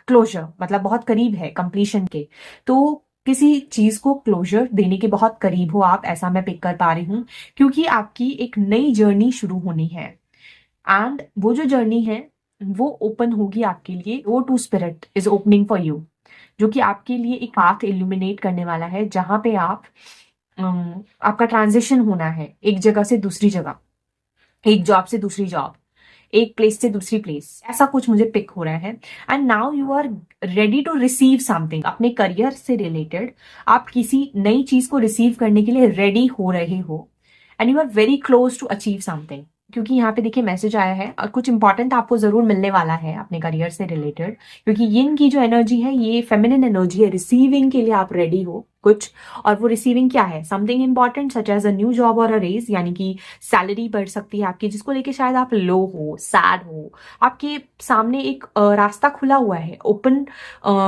closer, मतलब बहुत करीब है कंप्लीशन के। तो किसी चीज को क्लोजर देने के बहुत करीब हो आप, ऐसा मैं पिक कर पा रही हूँ, क्योंकि आपकी एक नई जर्नी शुरू होनी है। एंड वो जो जर्नी है वो ओपन होगी आपके लिए। Door to spirit is opening for you, जो कि आपके लिए एक पाथ इल्यूमिनेट करने वाला है, जहां पे आपका ट्रांजिशन होना है एक जगह से दूसरी जगह, एक जॉब से दूसरी जॉब, एक प्लेस से दूसरी प्लेस, ऐसा कुछ मुझे पिक हो रहा है। And now you are ready to receive something. अपने करियर से रिलेटेड आप किसी नई चीज को रिसीव करने के लिए रेडी हो रहे हो, and you are very close to achieve something. क्योंकि यहाँ पे देखिए मैसेज आया है और कुछ इंपॉर्टेंट आपको जरूर मिलने वाला है अपने करियर से रिलेटेड, क्योंकि यिन की जो एनर्जी है ये फेमिनिन एनर्जी है। रिसीविंग के लिए आप रेडी हो कुछ, और वो रिसीविंग क्या है? Something important such as a new job और अ रेज, यानी कि सैलरी बढ़ सकती है आपकी, जिसको लेके शायद आप लो हो, सैड हो। आपके सामने एक रास्ता खुला हुआ है, ओपन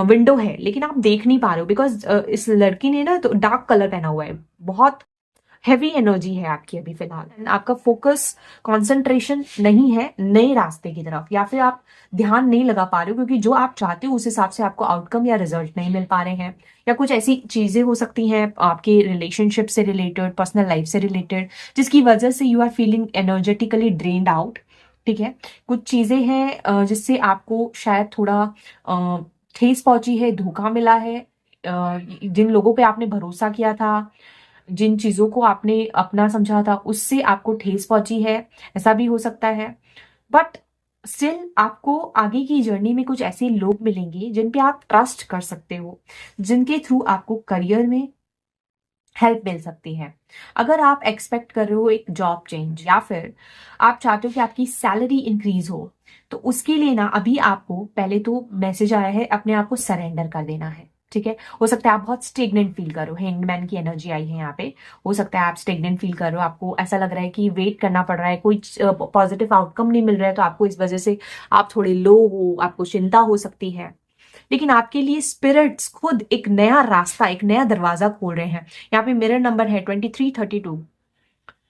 विंडो है, लेकिन आप देख नहीं पा रहे हो, बिकॉज इस लड़की ने ना तो डार्क कलर पहना हुआ है, बहुत हैवी एनर्जी है आपकी अभी फिलहाल, आपका फोकस कंसंट्रेशन नहीं है नए रास्ते की तरफ, या फिर आप ध्यान नहीं लगा पा रहे हो क्योंकि जो आप चाहते हो उस हिसाब से आपको आउटकम या रिजल्ट नहीं मिल पा रहे हैं, या कुछ ऐसी चीजें हो सकती हैं आपके रिलेशनशिप से रिलेटेड, पर्सनल लाइफ से रिलेटेड, जिसकी वजह से you are feeling energetically drained out. ठीक है, कुछ चीजें हैं जिससे आपको शायद थोड़ा ठेस पहुंची है, धोखा मिला है, जिन लोगों पे आपने भरोसा किया था, जिन चीजों को आपने अपना समझा था, उससे आपको ठेस पहुंची है, ऐसा भी हो सकता है। बट स्टिल आपको आगे की जर्नी में कुछ ऐसे लोग मिलेंगे जिन पे आप ट्रस्ट कर सकते हो, जिनके थ्रू आपको करियर में हेल्प मिल सकती है। अगर आप एक्सपेक्ट कर रहे हो एक जॉब चेंज, या फिर आप चाहते हो कि आपकी सैलरी इंक्रीज हो, तो उसके लिए ना अभी आपको पहले तो मैसेज आया है, अपने आप को सरेंडर कर देना है। ठीक है, हो सकता है आप बहुत स्टेगनेंट फील करो, हैंगमैन की एनर्जी आई है यहाँ पे, हो सकता है आप स्टेगनेंट फील कर रहे हो, आपको ऐसा लग रहा है कि वेट करना पड़ रहा है, कोई पॉजिटिव आउटकम नहीं मिल रहा है, तो आपको इस वजह से आप थोड़े लो हो, आपको चिंता हो सकती है। लेकिन आपके लिए स्पिरिट्स खुद एक नया रास्ता, एक नया दरवाजा खोल रहे हैं। यहाँ पे मिरर नंबर है 2332,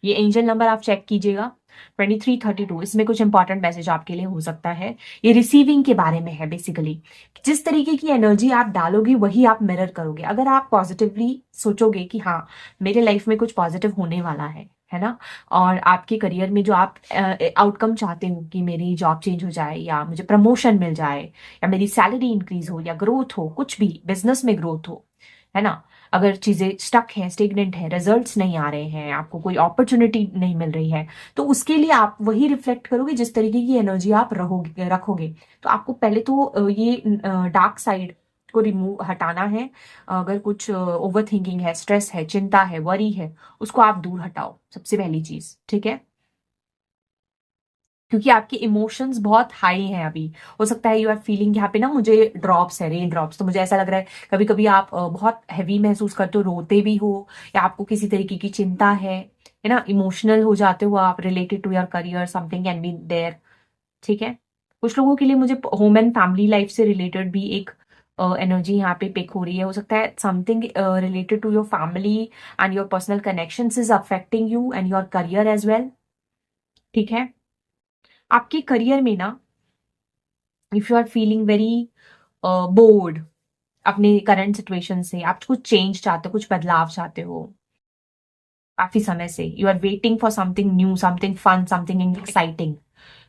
ये एंजल नंबर आप चेक कीजिएगा, 2332। इसमें कुछ इंपॉर्टेंट मैसेज आपके लिए हो सकता है, ये रिसीविंग के बारे में है बेसिकली। जिस तरीके की एनर्जी आप डालोगे वही आप मिरर करोगे। अगर आप पॉजिटिवली सोचोगे कि हाँ मेरे लाइफ में कुछ पॉजिटिव होने वाला है ना, और आपके करियर में जो आप आउटकम चाहते हो कि मेरी जॉब चेंज हो जाए, या मुझे प्रमोशन मिल जाए, या मेरी सैलरी इंक्रीज हो, या ग्रोथ हो, कुछ भी बिजनेस में ग्रोथ हो, है ना, अगर चीजें स्टक हैं, स्टेगनेंट है, रिजल्ट्स नहीं आ रहे हैं, आपको कोई अपॉर्चुनिटी नहीं मिल रही है, तो उसके लिए आप वही रिफ्लेक्ट करोगे जिस तरीके की एनर्जी आप रखोगे। तो आपको पहले तो ये डार्क साइड को रिमूव हटाना है। अगर कुछ ओवर थिंकिंग है, स्ट्रेस है, चिंता है, वरी है, उसको आप दूर हटाओ, सबसे पहली चीज। ठीक है, क्योंकि आपके इमोशंस बहुत हाई हैं अभी। हो सकता है यू आर फीलिंग, यहाँ पे ना मुझे ड्रॉप्स है, रेन ड्रॉप्स, तो मुझे ऐसा लग रहा है कभी कभी आप बहुत हैवी महसूस करते हो, रोते भी हो, या आपको किसी तरीके की चिंता है ना, इमोशनल हो जाते हो आप related to your career, something can be there. ठीक है, कुछ लोगों के लिए मुझे होम एंड फैमिली लाइफ से रिलेटेड भी एक एनर्जी यहाँ पे पिक हो रही है। हो सकता है something related to your family and your personal connections is affecting you and your career as well. ठीक है, आपके करियर में ना if you are feeling very bored अपने करंट सिचुएशन से, आप कुछ चेंज चाहते हो, कुछ बदलाव चाहते हो काफी समय से, you are waiting for something new, something fun, something exciting,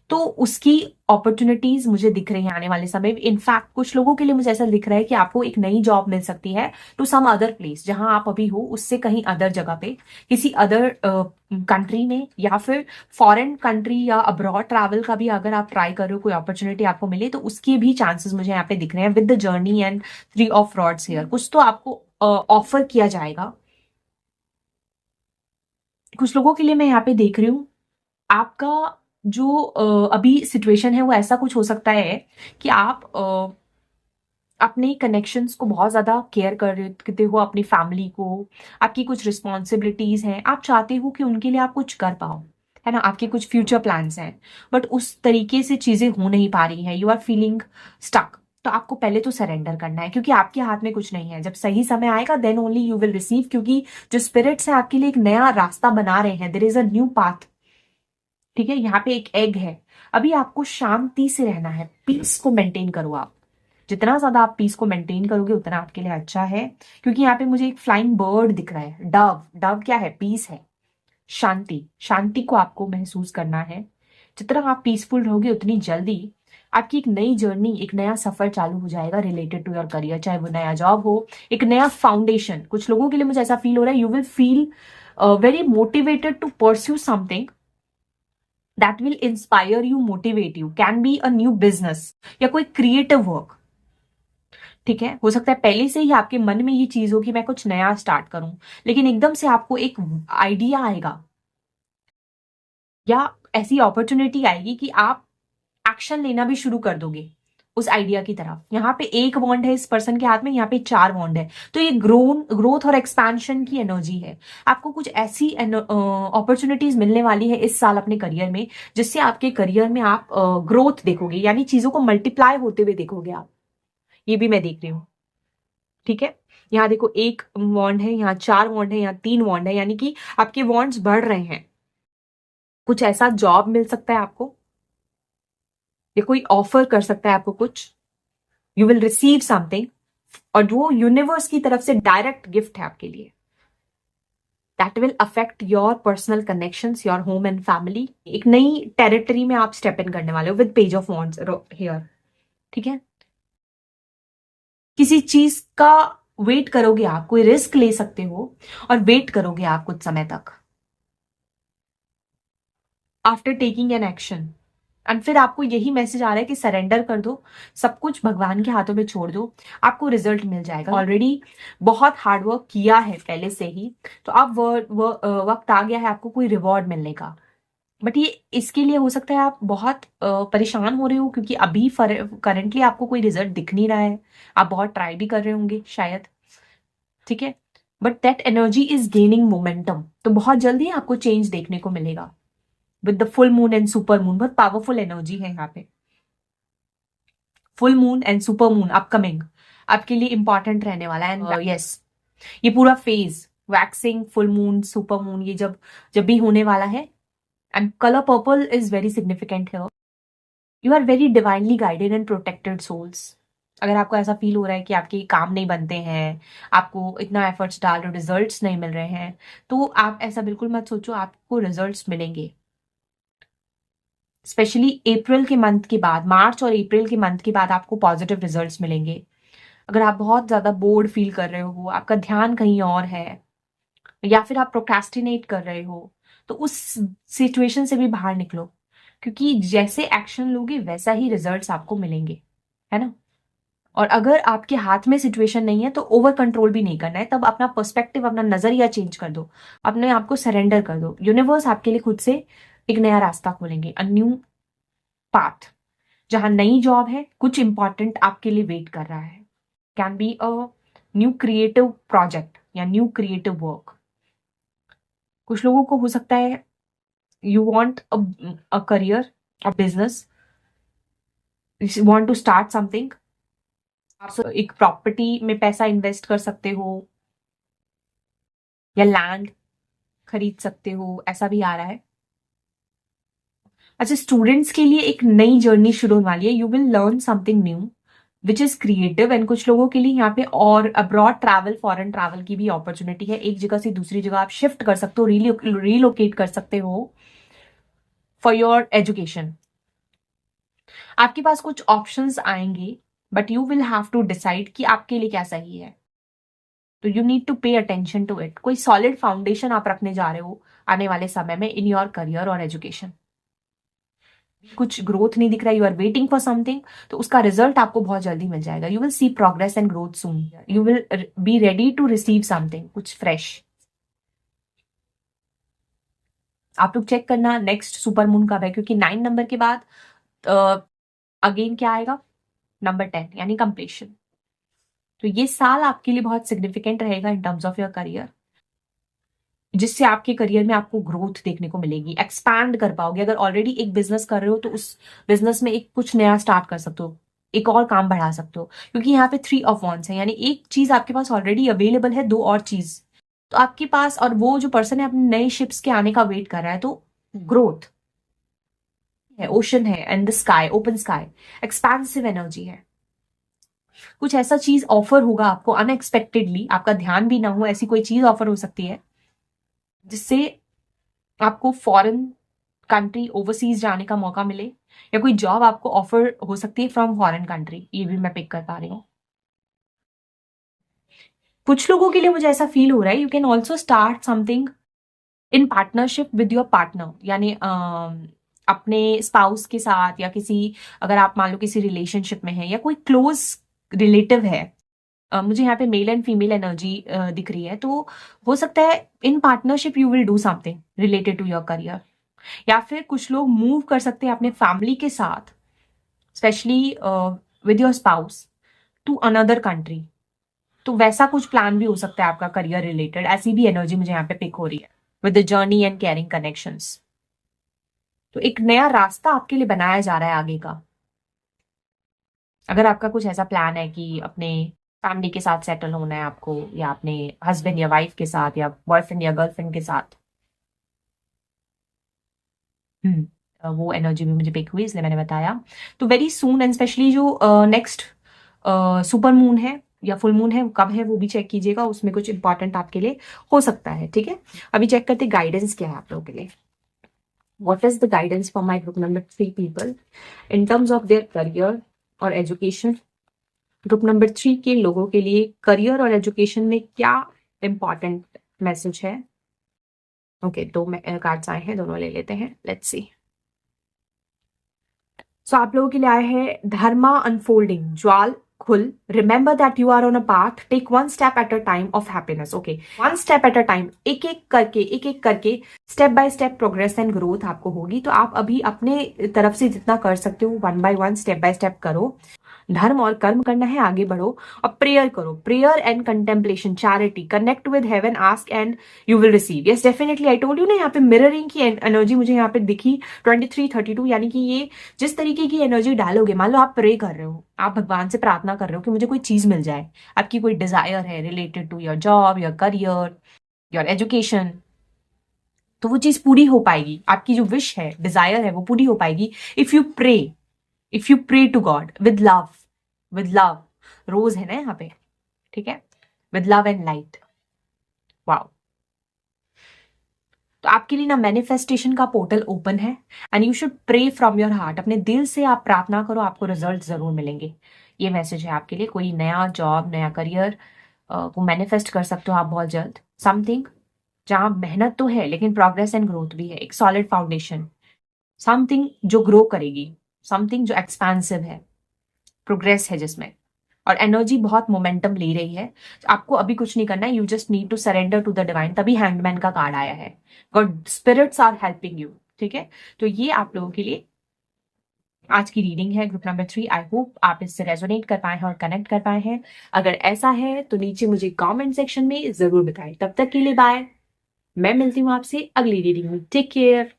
तो उसकी अपॉर्चुनिटीज मुझे दिख रही हैं आने वाले समय में। इनफैक्ट कुछ लोगों के लिए मुझे ऐसा दिख रहा है कि आपको एक नई जॉब मिल सकती है टू सम अदर प्लेस, जहां आप अभी हो उससे कहीं अदर जगह पे, किसी अदर कंट्री में, या फिर फॉरेन कंट्री या अब्रॉड ट्रैवल का भी अगर आप ट्राई कर रहे हो, कोई अपॉर्चुनिटी आपको मिले, तो उसके भी चांसेस मुझे यहाँ पे दिख रहे हैं with the journey and 3 of rods here. कुछ तो आपको ऑफर किया जाएगा। कुछ लोगों के लिए मैं यहाँ पे देख रही हूँ आपका जो अभी सिचुएशन है वो ऐसा कुछ हो सकता है कि आप अपने कनेक्शंस को बहुत ज्यादा केयर करते हो, अपनी फैमिली को, आपकी कुछ रिस्पॉन्सिबिलिटीज हैं, आप चाहते हो कि उनके लिए आप कुछ कर पाओ, है ना, आपके कुछ फ्यूचर प्लान्स हैं, बट उस तरीके से चीजें हो नहीं पा रही हैं, यू आर फीलिंग स्टक। तो आपको पहले तो सरेंडर करना है, क्योंकि आपके हाथ में कुछ नहीं है। जब सही समय आएगा then only you will receive, क्योंकि जो स्पिरिट्स हैं आपके लिए एक नया रास्ता बना रहे हैं, there is a new path. ठीक है, यहाँ पे एक एग है। अभी आपको शांति से रहना है, पीस को मेंटेन करो आप। जितना ज्यादा आप पीस को मेंटेन करोगे उतना आपके लिए अच्छा है, क्योंकि यहाँ पे मुझे एक फ्लाइंग बर्ड दिख रहा है, डव। डव क्या है? पीस है, शांति। शांति को आपको महसूस करना है। जितना आप पीसफुल रहोगे उतनी जल्दी आपकी एक नई जर्नी, एक नया सफर चालू हो जाएगा रिलेटेड टू योर करियर, चाहे वो नया जॉब हो, एक नया फाउंडेशन। कुछ लोगों के लिए मुझे ऐसा फील हो रहा है, you will feel very motivated to pursue something that will inspire you, motivate you, can be a new business या कोई क्रिएटिव वर्क। ठीक है, हो सकता है पहले से ही आपके मन में ये चीज हो कि मैं कुछ नया स्टार्ट करूं, लेकिन एकदम से आपको एक आइडिया आएगा या ऐसी अपॉर्चुनिटी आएगी कि आप एक्शन लेना भी शुरू कर दोगे उस आइडिया की तरफ। यहाँ पे एक वॉन्ड है इस पर्सन के हाथ में, यहाँ पे 4 वॉन्ड है, तो ये ग्रोथ और एक्सपेंशन की एनर्जी है। आपको कुछ ऐसी अपॉर्चुनिटीज मिलने वाली है इस साल अपने करियर में, जिससे आपके करियर में आप ग्रोथ देखोगे, यानी चीजों को मल्टीप्लाई होते हुए देखोगे आप। ये भी मैं देख रही हूँ। ठीक है, यहाँ देखो 1 वॉन्ड है, यहाँ 4 वॉन्ड है, यहाँ 3 वॉन्ड है, यानी कि आपके वॉन्ड्स बढ़ रहे हैं। कुछ ऐसा जॉब मिल सकता है आपको, या कोई ऑफर कर सकता है आपको कुछ, यू विल रिसीव समथिंग, और वो यूनिवर्स की तरफ से डायरेक्ट गिफ्ट है आपके लिए। That will affect your personal connections, your home and family. एक नई टेरिटरी में आप स्टेप इन करने वाले हो with page of wands here, ठीक है। किसी चीज का वेट करोगे आप, कोई रिस्क ले सकते हो और वेट करोगे आप कुछ समय तक after taking an action. And फिर आपको यही मैसेज आ रहा है कि सरेंडर कर दो, सब कुछ भगवान के हाथों में छोड़ दो, आपको रिजल्ट मिल जाएगा। ऑलरेडी बहुत हार्ड वर्क किया है पहले से ही, तो अब वक्त आ गया है आपको कोई रिवॉर्ड मिलने का। बट ये इसके लिए हो सकता है आप बहुत परेशान हो रहे हो, क्योंकि अभी करंटली आपको कोई रिजल्ट दिख नहीं रहा है। आप बहुत ट्राई भी कर रहे होंगे शायद, ठीक है, but that energy is gaining momentum. तो बहुत जल्दी आपको चेंज देखने को मिलेगा with the full moon and super moon. बहुत पावरफुल एनर्जी है यहाँ पे। Full moon and super moon upcoming आपके लिए इंपॉर्टेंट रहने वाला है। एंड यस, ये पूरा phase waxing, full moon, super moon, ये जब जब भी होने वाला है, and colour purple is very significant here. You are very divinely guided and protected souls. अगर आपको ऐसा फील हो रहा है कि आपके काम नहीं बनते हैं, आपको इतना एफर्ट्स डाल रहे हो, रिजल्ट्स नहीं मिल रहे हैं, तो आप ऐसा बिल्कुल मत सोचो, आपको रिजल्ट्स मिलेंगे। स्पेशली अप्रैल के मंथ के बाद, मार्च और अप्रैल के मंथ के बाद आपको पॉजिटिव रिजल्ट्स मिलेंगे। अगर आप बहुत ज्यादा बोर्ड फील कर रहे हो, आपका ध्यान कहीं और है, या फिर आप प्रोक्रेस्टिनेट कर रहे हो, तो उस सिचुएशन से भी बाहर निकलो, क्योंकि जैसे एक्शन लोगे वैसा ही रिजल्ट्स आपको मिलेंगे, है ना। और अगर आपके हाथ में सिचुएशन नहीं है तो ओवर कंट्रोल भी नहीं करना है, तब अपना पर्सपेक्टिव, अपना नजरिया चेंज कर दो, अपने आप को सरेंडर कर दो। यूनिवर्स आपके लिए खुद से एक नया रास्ता खोलेंगे, अ न्यू पाथ, जहां नई जॉब है, कुछ इंपॉर्टेंट आपके लिए वेट कर रहा है। Can be a new creative project या न्यू क्रिएटिव वर्क। कुछ लोगों को हो सकता है you want a career, a business, you want to start something. आप एक प्रॉपर्टी में पैसा इन्वेस्ट कर सकते हो, या लैंड खरीद सकते हो, ऐसा भी आ रहा है। अच्छा, स्टूडेंट्स के लिए एक नई जर्नी शुरू होने वाली है। You will learn something new which is creative. And कुछ लोगों के लिए यहाँ पे और अब्रॉड ट्रैवल, फॉरेन ट्रैवल की भी अपॉर्चुनिटी है। एक जगह से दूसरी जगह आप शिफ्ट कर सकते हो, रिलोकेट कर सकते हो फॉर योर एजुकेशन। आपके पास कुछ ऑप्शंस आएंगे, but you will have to decide कि आपके लिए क्या सही है। तो you need to pay attention to it. कोई सॉलिड फाउंडेशन आप रखने जा रहे हो आने वाले समय में इन योर करियर और एजुकेशन। कुछ ग्रोथ नहीं दिख रहा है, you are waiting for something, तो उसका रिजल्ट आपको बहुत जल्दी मिल जाएगा। You will see progress and growth soon. You will be ready to receive something, कुछ फ्रेश। आप लोग चेक करना नेक्स्ट सुपर मून कब है, क्योंकि 9 नंबर के बाद अगेन क्या आएगा, नंबर 10, यानी कंप्लीशन। तो ये साल आपके लिए बहुत सिग्निफिकेंट रहेगा in terms of your career, जिससे आपके करियर में आपको ग्रोथ देखने को मिलेगी, एक्सपैंड कर पाओगे। अगर ऑलरेडी एक बिजनेस कर रहे हो तो उस बिजनेस में एक कुछ नया स्टार्ट कर सकते हो, एक और काम बढ़ा सकते हो, क्योंकि यहाँ पे 3 ऑफ वॉन्ड्स है, यानी एक चीज आपके पास ऑलरेडी अवेलेबल है, 2 और चीज तो आपके पास, और वो जो पर्सन है अपने नए शिप्स के आने का वेट कर रहा है। तो ग्रोथ है, ओशन है, and the sky, open sky, expensive energy है। कुछ ऐसा चीज ऑफर होगा आपको अनएक्सपेक्टेडली, आपका ध्यान भी ना हो, ऐसी कोई चीज ऑफर हो सकती है जिससे आपको फॉरेन कंट्री, ओवरसीज जाने का मौका मिले, या कोई जॉब आपको ऑफर हो सकती है फ्रॉम फॉरेन कंट्री। ये भी मैं पिक कर पा रही हूँ। कुछ लोगों के लिए मुझे ऐसा फील हो रहा है, you can also start something in partnership with your partner, यानी अपने स्पाउस के साथ, या किसी, अगर आप मान लो किसी रिलेशनशिप में है या कोई क्लोज रिलेटिव है। मुझे यहाँ पे मेल एंड फीमेल एनर्जी दिख रही है, तो हो सकता है in partnership you will do something related to your career, या फिर कुछ लोग मूव कर सकते हैं अपने फैमिली के साथ, specially with your spouse, to another country. तो वैसा कुछ प्लान भी हो सकता है आपका करियर रिलेटेड। ऐसी भी एनर्जी मुझे यहाँ पे पिक हो रही है with the journey and caring connections. तो एक नया रास्ता आपके लिए बनाया जा रहा है आगे का। अगर आपका कुछ ऐसा प्लान है कि अपने फैमिली के साथ सेटल होना है आपको, या अपने हस्बैंड या वाइफ के साथ, या बॉयफ्रेंड या गर्लफ्रेंड के साथ। वो एनर्जी भी मुझे पिक हुई, इसलिए मैंने बताया। तो वेरी सून, एंड स्पेशली जो नेक्स्ट सुपर मून है या फुल मून है, वो कब है वो भी चेक कीजिएगा, उसमें कुछ इंपॉर्टेंट आपके लिए हो सकता है। ठीक है, अभी चेक करते गाइडेंस क्या है आप लोगों के लिए। What is the guidance for my group number 3 people in terms of their career और एजुकेशन? ग्रुप नंबर 3 के लोगों के लिए करियर और एजुकेशन में क्या इंपॉर्टेंट मैसेज है? ओके, दो कार्ड्स आए हैं, दोनों ले लेते हैं, लेट्स सी। सो आप लोगों के लिए आया है धर्मा अनफोल्डिंग, ज्वाल खुल, remember that you are on a path, take one step at a time of happiness. Okay, one step at a time, एक एक करके step by step progress and growth आपको होगी। तो आप अभी अपने तरफ से जितना कर सकते हो one by one step by step करो, धर्म और कर्म करना है, आगे बढ़ो और प्रेयर करो, prayer and contemplation, charity, connect with heaven, ask and you will receive. Yes definitely, I told you ना, यहाँ पे मिररिंग की एनर्जी मुझे यहाँ पे दिखी 23-32, यानी कि ये जिस तरीके की एनर्जी डालोगे, मान लो आप प्रे कर रहे हो, आप भगवान से प्रार्थना कर रहे हो कि मुझे कोई चीज मिल जाए, आपकी कोई डिजायर है related to your job, your career, your education, तो वो चीज पूरी हो पाएगी, आपकी जो विश है, डिजायर है, वो पूरी हो पाएगी if you pray to God with love, rose है ना यहाँ पे, ठीक है, with love and light. Wow, तो आपके लिए ना मैनिफेस्टेशन का पोर्टल ओपन है, and you should pray from your heart, अपने दिल से आप प्रार्थना करो, आपको रिजल्ट जरूर मिलेंगे। ये मैसेज है आपके लिए, कोई नया जॉब, नया करियर को मैनिफेस्ट कर सकते हो आप बहुत जल्द। समथिंग जहां मेहनत तो है लेकिन प्रोग्रेस एंड ग्रोथ भी है, एक सॉलिड फाउंडेशन, समथिंग जो ग्रो करेगी, समथिंग जो एक्सपेंसिव है, प्रोग्रेस है जिसमें, और एनर्जी बहुत मोमेंटम ले रही है। तो आपको अभी कुछ नहीं करना है, you just need to surrender to the divine. तभी हैंगमैन का कार्ड आया है, god spirits are helping you. ठीक है, तो ये आप लोगों के लिए आज की रीडिंग है ग्रुप नंबर 3। आई होप आप इससे रेजोनेट कर पाए हैं और कनेक्ट कर पाए हैं। अगर ऐसा है तो नीचे मुझे कमेंट सेक्शन में जरूर बताएं। तब तक के लिए बाय, मैं मिलती हूँ आपसे अगली रीडिंग में। Take care.